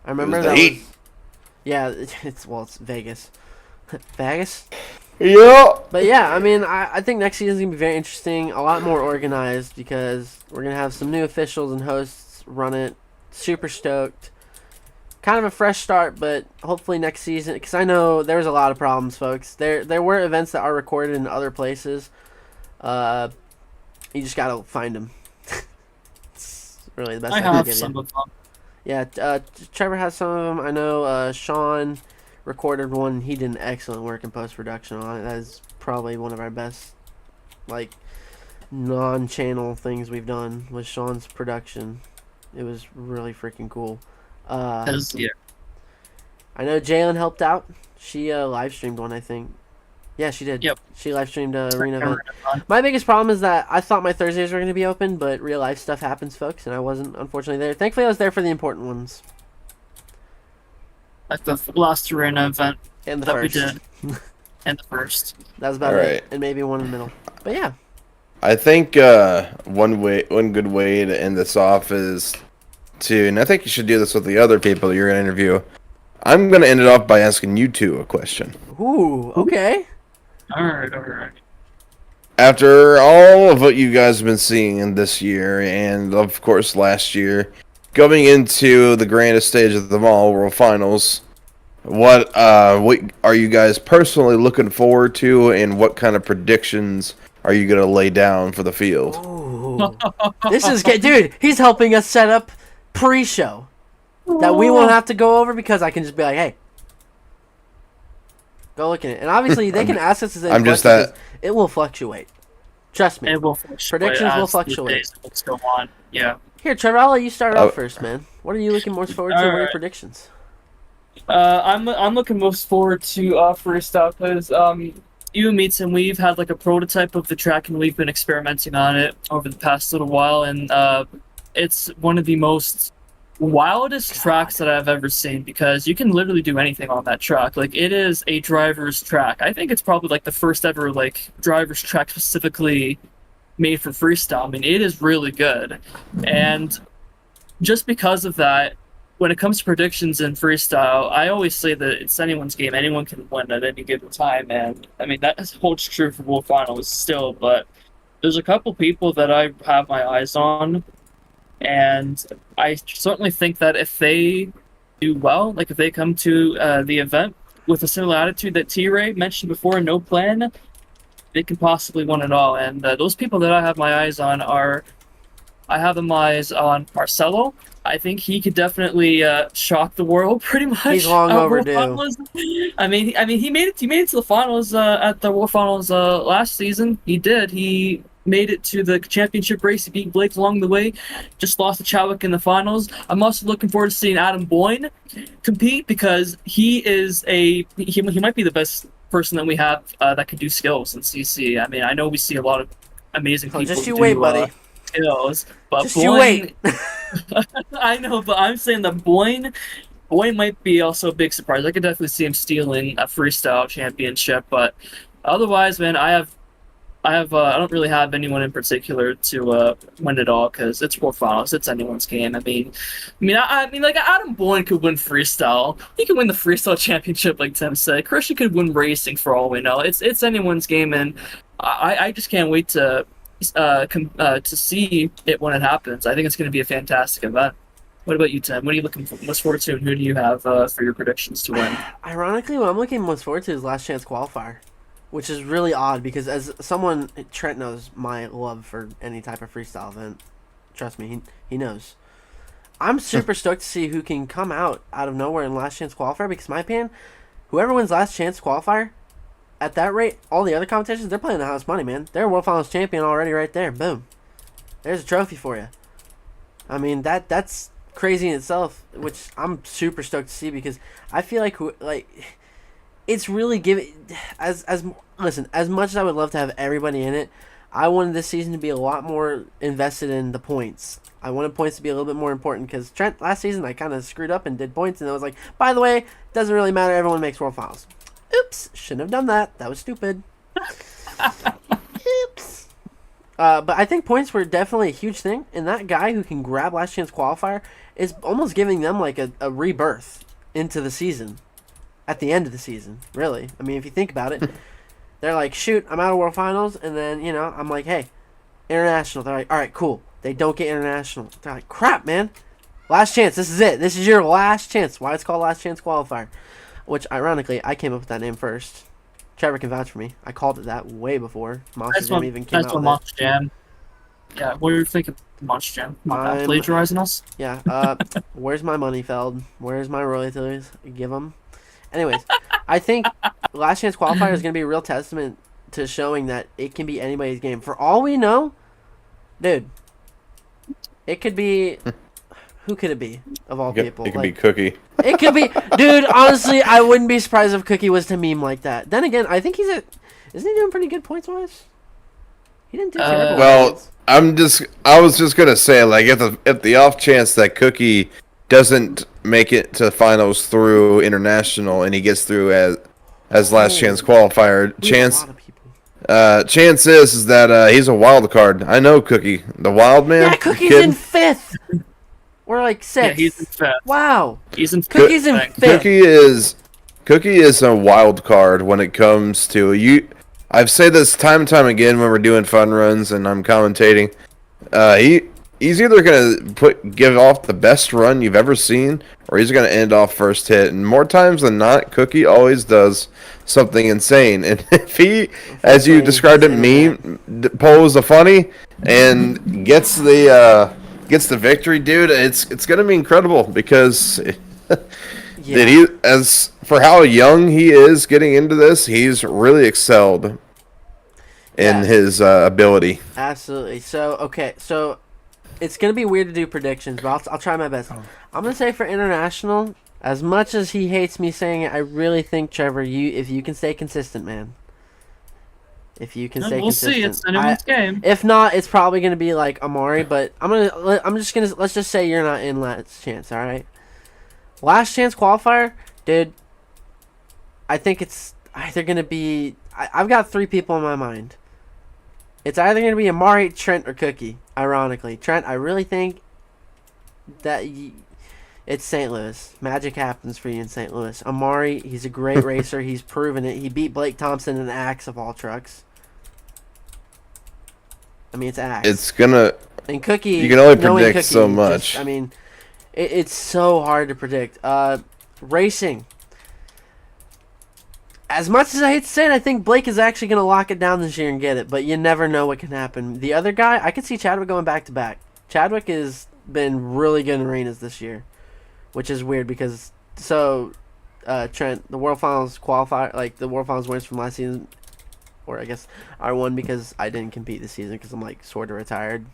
I remember the that heat. was... Yeah, it's Vegas. Vegas? Yeah. But yeah, I mean, I think next season's going to be very interesting, a lot more organized because we're going to have some new officials and hosts run it. Super stoked. Kind of a fresh start, but hopefully next season, because I know there was a lot of problems, folks. There were events that are recorded in other places. You just got to find them. It's really the best I can have give some you. of them. Yeah, Trevor has some of them. I know Sean recorded one. He did an excellent work in post-production on it. That is probably one of our best, like, non-channel things we've done with Sean's production. It was really freaking cool. Yeah. I know Jalen helped out. She live streamed one, I think. Yeah, she did. Yep. She live streamed a arena event. My biggest problem is that I thought my Thursdays were going to be open, but real life stuff happens, folks, and I wasn't, unfortunately, there. Thankfully, I was there for the important ones. Like the last arena event And the that first. we did. And the first. That was about All it. right. And maybe one in the middle. But yeah. I think one good way to end this off is to, and I think you should do this with the other people you're going to interview. I'm going to end it off by asking you two a question. Ooh, okay. Alright. After all of what you guys have been seeing in this year, and of course last year, going into the grandest stage of them all, World Finals, what are you guys personally looking forward to, and what kind of predictions are you going to lay down for the field? Ooh. This is good. Dude, he's helping us set up pre-show that we won't have to go over because I can just be like, hey, go look at it. And obviously, they can ask us the same I'm just questions. that- It will fluctuate. Trust me. It will fluctuate. Predictions will as the fluctuate. days will go on. Yeah. Here, Trevor, I'll let you start Oh. off first, man. What are you looking most forward to? What are your Alright. predictions? I'm looking most forward to freestyle because you and Meets and we've had like a prototype of the track and we've been experimenting on it over the past little while, and it's one of the most wildest tracks that I've ever seen because you can literally do anything on that track. Like, it is a driver's track. I think it's probably like the first ever like driver's track specifically made for freestyle. I mean, it is really good, and just because of that, when it comes to predictions in freestyle, I always say that it's anyone's game. Anyone can win at any given time, and I mean that holds true for World Finals still. But there's a couple people that I have my eyes on, and I certainly think that if they do well, like if they come to the event with a similar attitude that T-Ray mentioned before, no plan, they can possibly win it all. And those people that I have my eyes on are, I have my eyes on Marcelo. I think he could definitely shock the world pretty much. He's long at World overdue. Finals. I mean, he made it. He made it to the finals at the World Finals last season. He did. He made it to the championship race. He beat Blake along the way. Just lost to Chadwick in the finals. I'm also looking forward to seeing Adam Boyne compete because he might be the best person that we have that can do skills in CC. I mean, I know we see a lot of amazing Oh, people. just you do, wait, buddy. skills. But Just you wait. I know, but I'm saying that Boyne might be also a big surprise. I could definitely see him stealing a freestyle championship, but otherwise, man, I don't really have anyone in particular to win it all because it's World Finals. It's anyone's game. I mean, like Adam Boyne could win freestyle. He could win the freestyle championship, like Tim said. Christian could win racing for all we know. It's anyone's game, and I just can't wait to see it when it happens. I think it's going to be a fantastic event. What about you, Tim? What are you looking for most forward to, and who do you have for your predictions to win? Ironically, what I'm looking most forward to is Last Chance Qualifier, which is really odd because as someone, Trent knows my love for any type of freestyle event. Trust me, he knows. I'm super stoked to see who can come out of nowhere in Last Chance Qualifier because, in my opinion, whoever wins Last Chance Qualifier, at that rate, all the other competitions, they're playing the house money, man. They're a World Finals champion already right there. Boom. There's a trophy for you. I mean, that's crazy in itself, which I'm super stoked to see because I feel like it's really giving listen, as much as I would love to have everybody in it, I wanted this season to be a lot more invested in the points. I wanted points to be a little bit more important because Trent, last season I kind of screwed up and did points and I was like, by the way, doesn't really matter, everyone makes World Finals. Oops, shouldn't have done that. That was stupid. Oops. But I think points were definitely a huge thing, and that guy who can grab Last Chance Qualifier is almost giving them like a rebirth into the season. At the end of the season, really. I mean, if you think about it, they're like, shoot, I'm out of World Finals, and then, I'm like, hey, international. They're like, all right, cool. They don't get international. They're like, crap, man. Last chance. This is it. This is your last chance. Why it's called Last Chance Qualifier. Which, ironically, I came up with that name first. Trevor can vouch for me. I called it that way before Monster Jam even came out with it. Monster Jam. Yeah, what were you thinking? Monster Jam. Plagiarizing us? Yeah. Where's my money, Feld? Where's my royalties? Give them. Anyways, I think Last Chance Qualifier is going to be a real testament to showing that it can be anybody's game. For all we know, dude, it could be... Who could it be, of all people? It could be Cookie. It could be... Dude, honestly, I wouldn't be surprised if Cookie was to meme like that. Then again, I think isn't he doing pretty good points-wise? He didn't do terrible points. I was just going to say, like, if the off chance that Cookie doesn't make it to finals through international and he gets through as Last Chance Qualifier, chance is that he's a wild card. I know Cookie, the wild man. Yeah, Cookie's in 5th. We're like 6th. Yeah, he's in 5th. Wow. Cookie's in 5th. Cookie is a wild card when it comes to you. I've said this time and time again when we're doing fun runs and I'm commentating. He's either gonna give off the best run you've ever seen, or he's gonna end off first hit. And more times than not, Cookie always does something insane. And if he, as you described it, pulls a funny and gets the victory, dude, it's gonna be incredible because as for how young he is getting into this, he's really excelled in his ability. Absolutely. So it's going to be weird to do predictions, but I'll try my best. I'm going to say for international, as much as he hates me saying it, I really think, Trevor, if you can stay consistent, man. If you can stay consistent. We'll see. It's anyone's game. If not, it's probably going to be like Amari, but let's just say you're not in Last Chance, all right? Last Chance Qualifier, dude, I think it's either going to be... I've got 3 people in my mind. It's either going to be Amari, Trent, or Cookie, ironically. Trent, I really think that it's St. Louis. Magic happens for you in St. Louis. Amari, he's a great racer. He's proven it. He beat Blake Thompson in Axe of all trucks. I mean, it's Axe. It's going to... And Cookie... You can only predict Cookie, so much. It's so hard to predict. Racing. As much as I hate to say it, I think Blake is actually going to lock it down this year and get it, but you never know what can happen. The other guy, I could see Chadwick going back-to-back. Chadwick has been really good in arenas this year, which is weird because, Trent, the World Finals qualifier, like the World Finals winners from last season, or I guess I won because I didn't compete this season because I'm like sort of retired.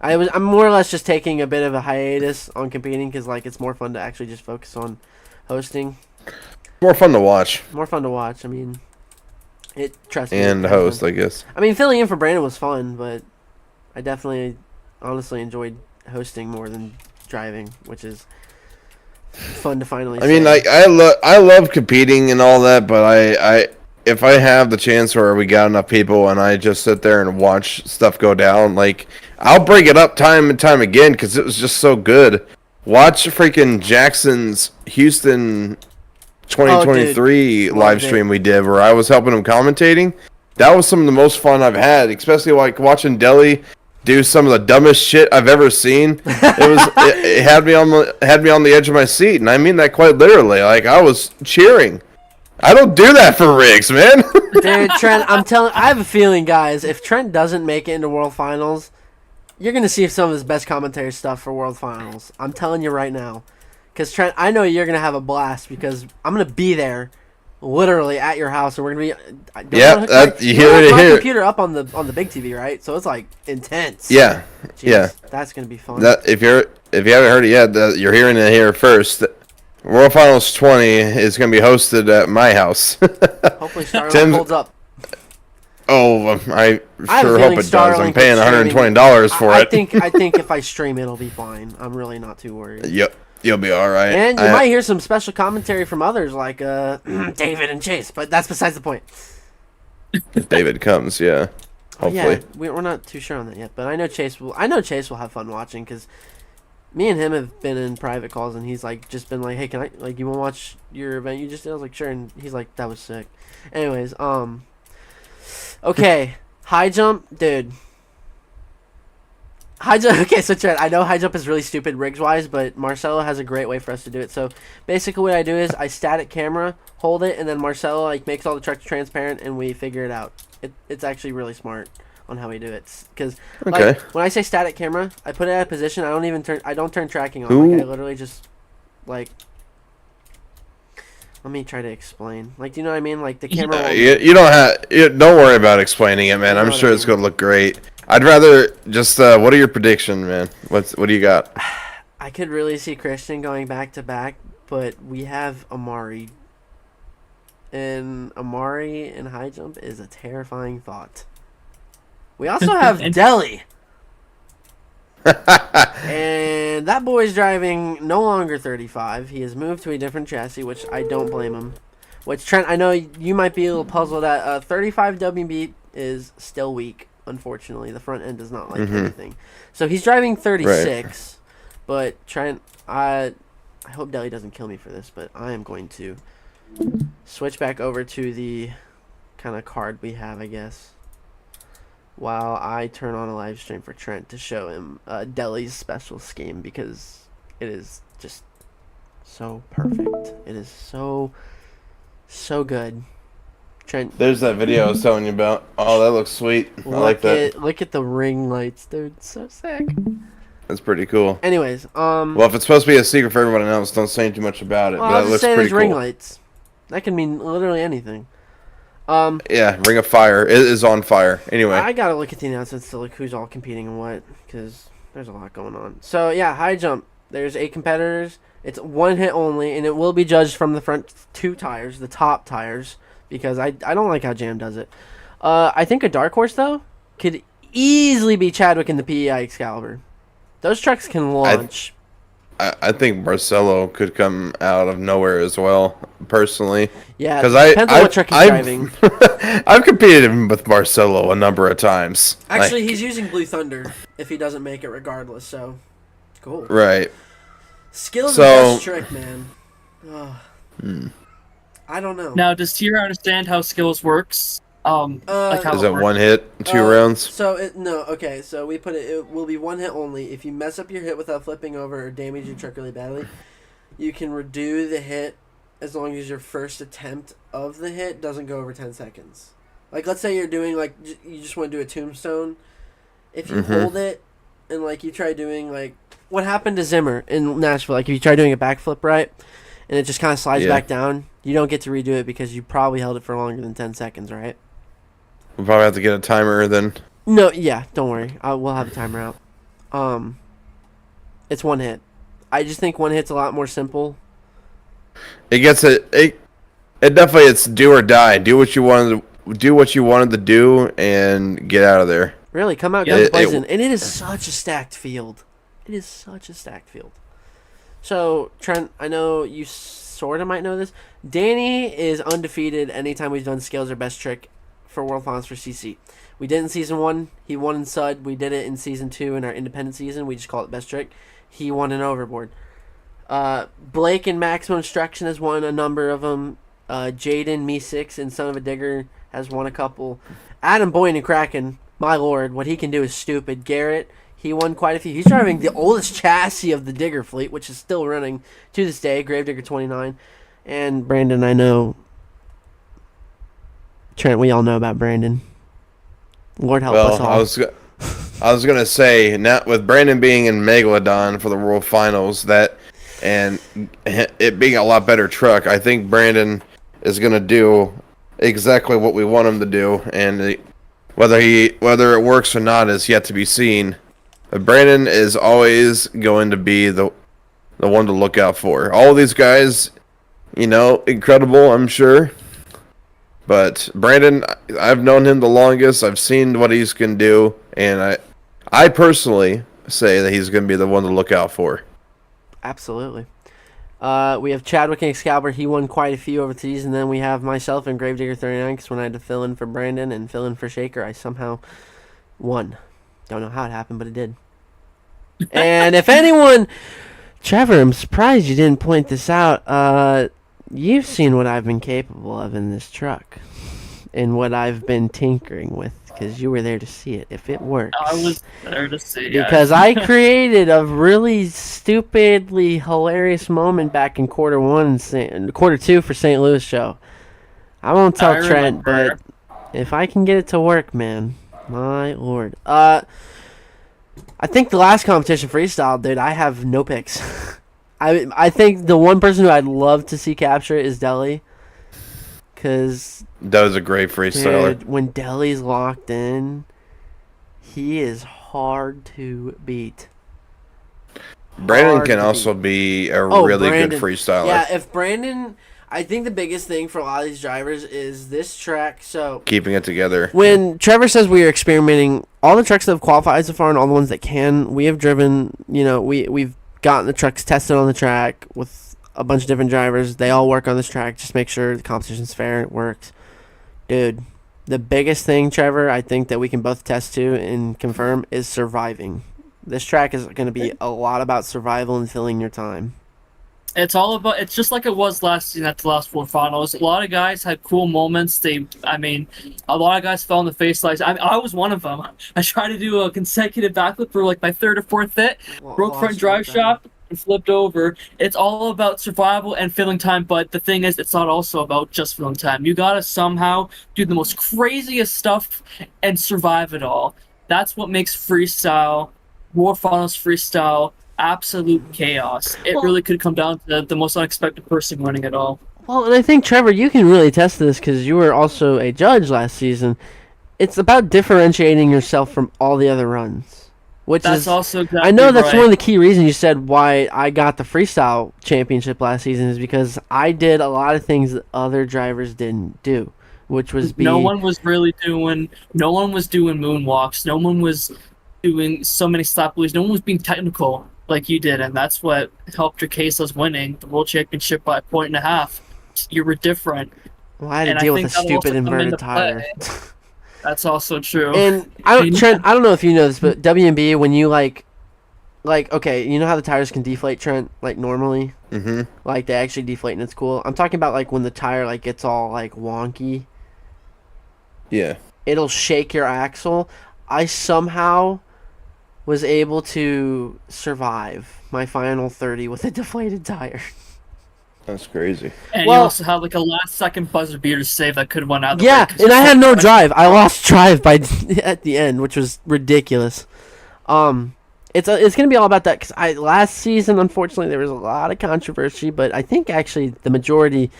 I'm more or less just taking a bit of a hiatus on competing because like it's more fun to actually just focus on hosting. More fun to watch. More fun to watch. I mean, trust me. And host, I guess. I mean, filling in for Brandon was fun, but I definitely, honestly enjoyed hosting more than driving, which is fun to finally. I mean, say. like I love competing and all that, but I if I have the chance where we got enough people and I just sit there and watch stuff go down, like I'll bring it up time and time again because it was just so good. Watch freaking Jackson's Houston 2023 live stream we did where I was helping him commentating. That was some of the most fun I've had, especially like watching Deli do some of the dumbest shit I've ever seen. It had me on the edge of my seat, and I mean that quite literally. Like I was cheering. I don't do that for Riggs, man. Dude, Trent, I have a feeling, guys, if Trent doesn't make it into World Finals, you're going to see some of his best commentary stuff for World Finals. I'm telling you right now. Because, Trent, I know you're going to have a blast because I'm going to be there literally at your house, and we're going to be... You hear it my here. computer up on the big TV, right? So it's, like, intense. Yeah. Jeez, Yeah. That's going to be fun. If you haven't heard it yet, you're hearing it here first. World Finals 20 is going to be hosted at my house. Hopefully Starlink holds up. Oh, I have a sure feeling hope it does. Starlink I'm paying is streaming. $120 for I it. think if I stream, it'll be fine. I'm really not too worried. Yep, you'll be all right. And you might hear some special commentary from others like David and Chase, but that's besides the point. If David comes, yeah. Hopefully. Yeah, we're not too sure on that yet, but I know Chase will have fun watching because me and him have been in private calls, and he's like just been like, "Hey, can I you want to watch your event you just did?" I was like, "Sure," and he's like, "That was sick." Anyways, okay, high jump, dude. High jump. Okay, so Trent, I know high jump is really stupid rigs wise, but Marcelo has a great way for us to do it. So basically, what I do is I static camera, hold it, and then Marcelo like makes all the tracks transparent, and we figure it out. It's actually really smart on how we do it, because like when I say static camera, I put it at a position. I don't turn tracking on. Like I literally just like. Let me try to explain. Like, do you know what I mean? Like the camera. You don't worry about explaining it, man. I'm sure it's gonna look great. I'd rather just. What are your predictions, man? What do you got? I could really see Christian going back to back, but we have Amari. And Amari in high jump is a terrifying thought. We also have Deli. And that boy's driving no longer 35. He has moved to a different chassis, which I don't blame him. Which, Trent, I know you might be a little puzzled at. 35 WB is still weak, unfortunately. The front end does not like anything. So he's driving 36. Right. But, Trent, I hope Deli doesn't kill me for this, but I am going to switch back over to the kind of card we have, I guess, while I turn on a live stream for Trent to show him Deli's special scheme, because it is just so perfect. It is so good. Trent, there's that video I was telling you about. Oh, that looks sweet. I like that. Look at the ring lights, dude. So sick. That's pretty cool. Anyways, well, if it's supposed to be a secret for everyone else, don't say too much about it. Well, but that looks pretty cool. Ring lights. That can mean literally anything. Yeah, Ring of Fire. It is on fire. Anyway. I gotta look at the announcements to look who's all competing and what, because there's a lot going on. So, yeah, high jump. There's 8 competitors. It's one hit only, and it will be judged from the front 2 tires, the top tires, because I don't like how Jam does it. I think a dark horse, though, could easily be Chadwick in the PEI Excalibur. Those trucks can launch. I think Marcelo could come out of nowhere as well, personally. Yeah, depends on what truck he's driving. I've competed with Marcelo a number of times. Actually, he's using Blue Thunder if he doesn't make it regardless, so cool. Right. Skill's the best trick, man. I don't know. Now, does Tira understand how skills works? Like how is it one hit, 2 rounds? So so we put it will be one hit only. If you mess up your hit without flipping over or damage your truck really badly, you can redo the hit as long as your first attempt of the hit doesn't go over 10 seconds. Like, let's say you're doing, like, you just want to do a tombstone. If you hold it and, like, you try doing, like, what happened to Zimmer in Nashville, like, if you try doing a backflip right and it just kind of slides back down, you don't get to redo it because you probably held it for longer than 10 seconds, right? We'll probably have to get a timer then. No, yeah, don't worry. We'll have a timer out. It's one hit. I just think one hit's a lot more simple. It gets it definitely, it's do or die. Do what you wanted to do and get out of there. Really, come out, Yeah, guns blazing. And it is such a stacked field. It is such a stacked field. So, Trent, I know you sort of might know this. Danny is undefeated anytime we've done Scales or Best Trick for World Finals for CC. We did in Season 1. He won in Sud. We did it in Season 2 in our independent season. We just call it Best Trick. He won in Overboard. Blake in Maximum Destruction has won a number of them. Jaden, Me6, and Son of a Digger has won a couple. Adam Boyne and Kraken, my lord, what he can do is stupid. Garrett, he won quite a few. He's driving the oldest chassis of the Digger fleet, which is still running to this day, Gravedigger 29. And Brandon, I know. Trent, we all know about Brandon. Lord help us all. I was gonna say, now with Brandon being in Megalodon for the World Finals, and it being a lot better truck, I think Brandon is gonna do exactly what we want him to do, and whether it works or not is yet to be seen. But Brandon is always going to be the one to look out for. All these guys, incredible, I'm sure. But Brandon, I've known him the longest. I've seen what he's can do, and I personally say that he's going to be the one to look out for. Absolutely. We have Chadwick and Excalibur. He won quite a few over the season. Then we have myself and Gravedigger 39, because when I had to fill in for Brandon and fill in for Shaker, I somehow won. Don't know how it happened, but it did. And if anyone... Trevor, I'm surprised you didn't point this out. You've seen what I've been capable of in this truck. And what I've been tinkering with, because you were there to see it, if it works. I was there to see it. Because I created a really stupidly hilarious moment back in quarter 2 for St. Louis show. I won't tell Trent, but if I can get it to work, man, my lord. I think the last competition freestyle, dude, I have no picks. I think the one person who I'd love to see capture is Deli. Because that was a great freestyler. Dude, when Deli's locked in, he is hard to beat. Brandon can also be a really good freestyler. Yeah, if Brandon... I think the biggest thing for a lot of these drivers is this track. So keeping it together. When Trevor says we are experimenting, all the trucks that have qualified so far and all the ones that can, we have driven, we've gotten the trucks tested on the track with a bunch of different drivers. They all work on this track. Just make sure the competition's fair and it works. Dude, the biggest thing, Trevor, I think that we can both test to and confirm is surviving. This track is going to be a lot about survival and filling your time. It's just like it was last season at the last four finals. A lot of guys had cool moments. A lot of guys fell in the face lights. I was one of them. I tried to do a consecutive backflip for like my third or fourth hit, broke front drive shaft, and flipped over. It's all about survival and filling time, but the thing is, it's not also about just filling time. You gotta somehow do the most craziest stuff and survive it all. That's what makes freestyle, World Finals freestyle, absolute chaos. It really could come down to the most unexpected person winning it all. Well, and I think, Trevor, you can really test this because you were also a judge last season. It's about differentiating yourself from all the other runs. That's also exactly I know that's right. one of the key reasons you said why I got the freestyle championship last season is because I did a lot of things that other drivers didn't do, which was no one was doing moonwalks. No one was doing so many slap wheelies. No one was being technical like you did, and that's what helped your case as winning the world championship by 1.5 points. You were different. Well, I had to deal with a stupid inverted tire. That's also true. And Trent, I don't know if you know this, but WMB, when you okay, you know how the tires can deflate, Trent, like normally? Mm-hmm. Like they actually deflate and it's cool. I'm talking about like when the tire like gets all like wonky. Yeah. It'll shake your axle. I somehow was able to survive my final 30 with a deflated tire. That's crazy. And you also had like a last second buzzer beater save that could have went out. Yeah, and I had no drive. I lost drive at the end, which was ridiculous. It's gonna be all about that because last season, unfortunately, there was a lot of controversy, but I think actually the majority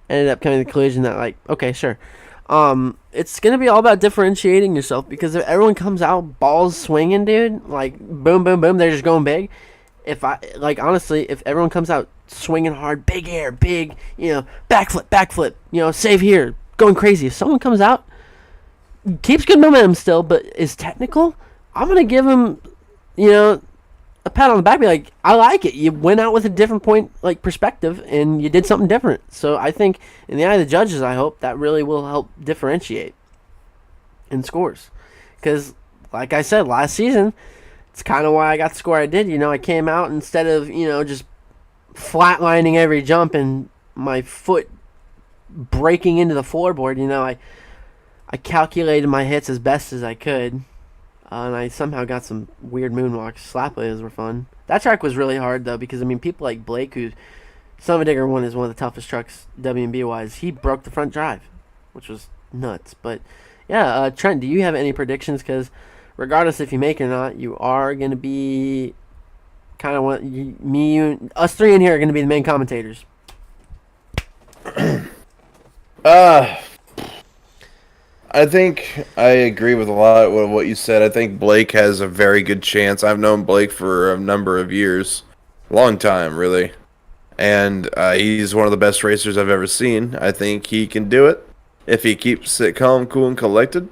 ended up coming to the conclusion that like, okay, sure. It's gonna be all about differentiating yourself because if everyone comes out balls swinging, dude, like boom, boom, boom, they're just going big. Honestly, if everyone comes out swinging hard, big air, big, backflip, save here, going crazy. If someone comes out keeps good momentum still, but is technical. I'm gonna give him, a pat on the back. Be like, I like it. You went out with a different point, like perspective, and you did something different. So I think, in the eye of the judges, I hope that really will help differentiate in scores. Because, like I said last season, it's kind of why I got the score I did. I came out instead of just flatlining every jump and my foot breaking into the floorboard. I calculated my hits as best as I could, and I somehow got some weird moonwalks. Slap layers were fun. That track was really hard though, because people like Blake, who Son of a Digger 1 is one of the toughest trucks WMB wise. He broke the front drive, which was nuts. But yeah, Trent, do you have any predictions? Because regardless if you make it or not, you are going to be kind of us three in here are going to be the main commentators. I think I agree with a lot of what you said. I think Blake has a very good chance. I've known Blake for a number of years. Long time, really. And he's one of the best racers I've ever seen. I think he can do it if he keeps it calm, cool, and collected.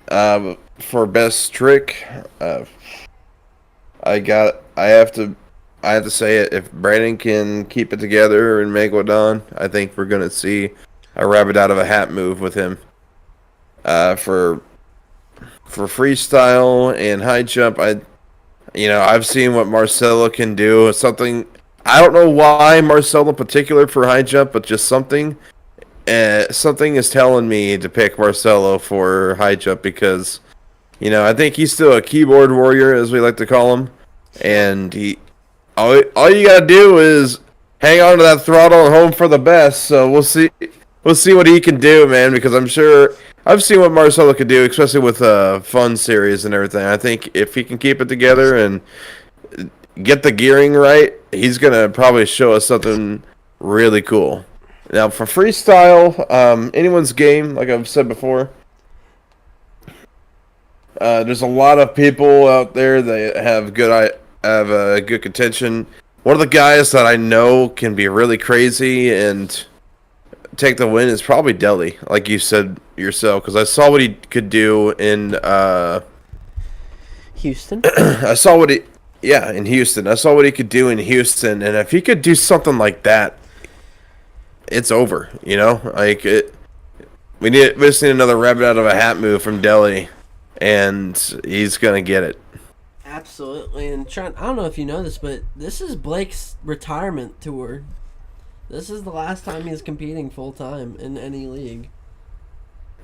For best trick, I have to say it. If Brandon can keep it together and make one on, I think we're gonna see a rabbit out of a hat move with him. For freestyle and high jump, I've seen what Marcelo can do. Something I don't know why Marcelo in particular for high jump, but just something is telling me to pick Marcelo for high jump because, I think he's still a keyboard warrior, as we like to call him, and all you gotta do is hang on to that throttle and hope for the best. So we'll see what he can do, man, because I'm sure I've seen what Marcelo could do, especially with fun series and everything. I think if he can keep it together and get the gearing right, he's gonna probably show us something really cool. Now for freestyle, anyone's game, like I've said before. There's a lot of people out there that have good contention. One of the guys that I know can be really crazy and take the win is probably Deli, like you said yourself, because I saw what he could do in Houston. In Houston. I saw what he could do in Houston, and if he could do something like that, it's over. We just need another rabbit out of a hat move from Deli, and he's gonna get it. Absolutely. And Trent, I don't know if you know this, but this is Blake's retirement tour. This is the last time he's competing full time in any league.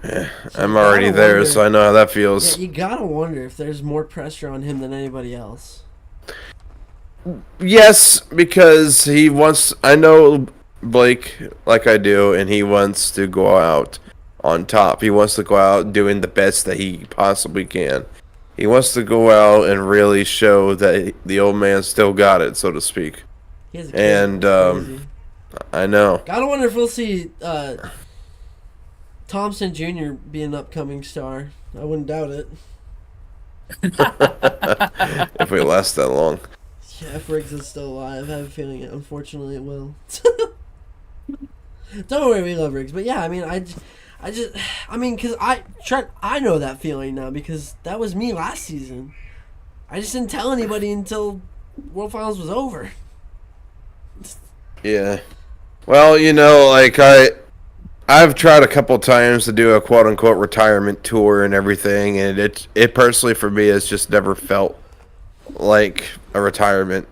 Yeah, so I'm already there, so I know how that feels. Yeah, you gotta wonder if there's more pressure on him than anybody else. Yes, because I know Blake like I do, and he wants to go out on top. He wants to go out doing the best that he possibly can. He wants to go out and really show that the old man still got it, so to speak. He has a kid. And I know. Gotta wonder if we'll see Thompson Jr. be an upcoming star. I wouldn't doubt it. If we last that long. Yeah, if Riggs is still alive, I have a feeling unfortunately it will. Don't worry, we love Riggs. But yeah, because Trent, I know that feeling now because that was me last season. I just didn't tell anybody until World Finals was over. Yeah. Well, I've tried a couple times to do a quote-unquote retirement tour and everything, and it personally for me has just never felt like a retirement.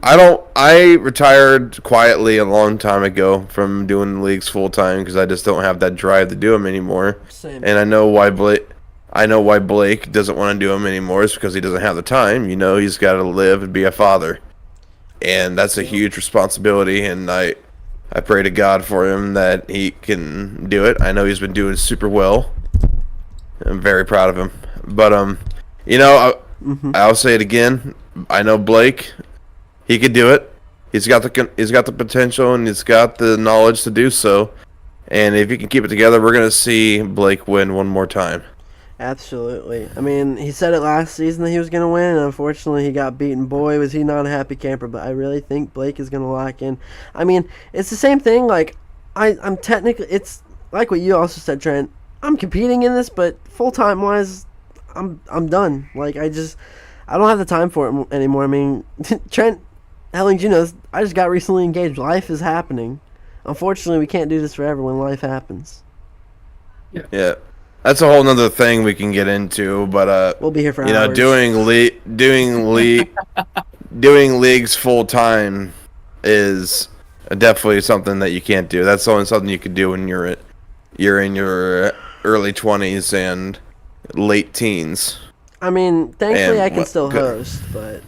I retired quietly a long time ago from doing leagues full time because I just don't have that drive to do them anymore. Same. And I know why Blake doesn't want to do them anymore. It's because he doesn't have the time. He's got to live and be a father, and that's a huge responsibility. And I pray to God for him that he can do it. I know he's been doing super well. I'm very proud of him. But I'll say it again. I know Blake. He could do it. He's got the potential and he's got the knowledge to do so. And if he can keep it together, we're gonna see Blake win one more time. Absolutely. He said it last season that he was gonna win, and unfortunately he got beaten. Boy, was he not a happy camper. But I really think Blake is gonna lock in. It's the same thing. I'm technically. It's like what you also said, Trent. I'm competing in this, but full time wise, I'm done. Like I don't have the time for it anymore. I mean, Trent Helling Jr. I just got recently engaged. Life is happening. Unfortunately, we can't do this forever when life happens. Yeah. That's a whole nother thing we can get into, but We'll be here for you hours. know, doing leagues full time is definitely something that you can't do. That's only something you can do when you're in your early 20s and late teens. I mean, thankfully And I can what- still good. host, but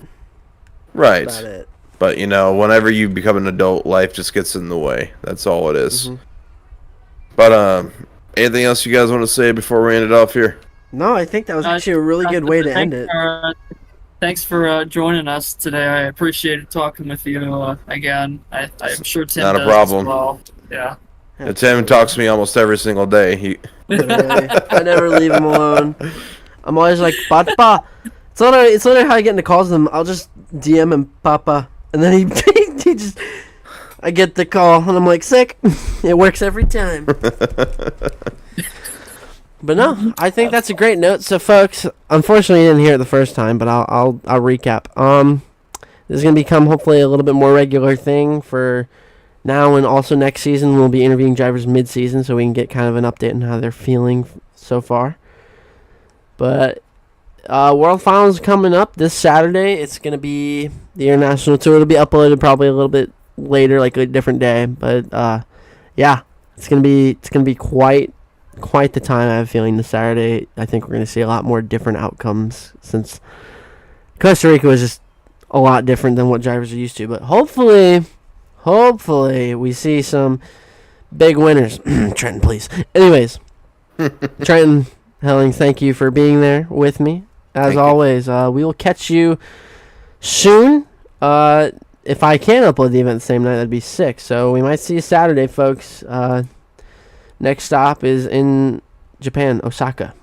Right. that's about it. But you know, whenever you become an adult, life just gets in the way. That's all it is. Mhm. But anything else you guys want to say before we end it off here? No, I think that was actually a really good way to end it. Thanks for joining us today. I appreciated talking with you again. I'm sure Tim Not a does problem. as well. Yeah. And Tim talks to me almost every single day. Literally. I never leave him alone. I'm always like, Papa. It's literally how I get into calls with him. I'll just DM him, Papa. And then he just... I get the call, and I'm like, sick. It works every time. But no, I think that's a great note. So, folks, unfortunately, you didn't hear it the first time, but I'll recap. This is gonna become hopefully a little bit more regular thing for now, and also next season we'll be interviewing drivers mid-season, so we can get kind of an update on how they're feeling so far. But World Finals coming up this Saturday. It's gonna be the International Tour. It'll be uploaded probably a little bit later, like a different day. But yeah, it's gonna be quite the time. I have a feeling this Saturday. I think we're gonna see a lot more different outcomes since Costa Rica was just a lot different than what drivers are used to. But hopefully we see some big winners. Trenton, please. Anyways, Trenton Helling, thank you for being there with me. As Thank you. always, we will catch you soon. If I can upload the event the same night, that'd be sick. So we might see you Saturday, folks. Next stop is in Japan, Osaka.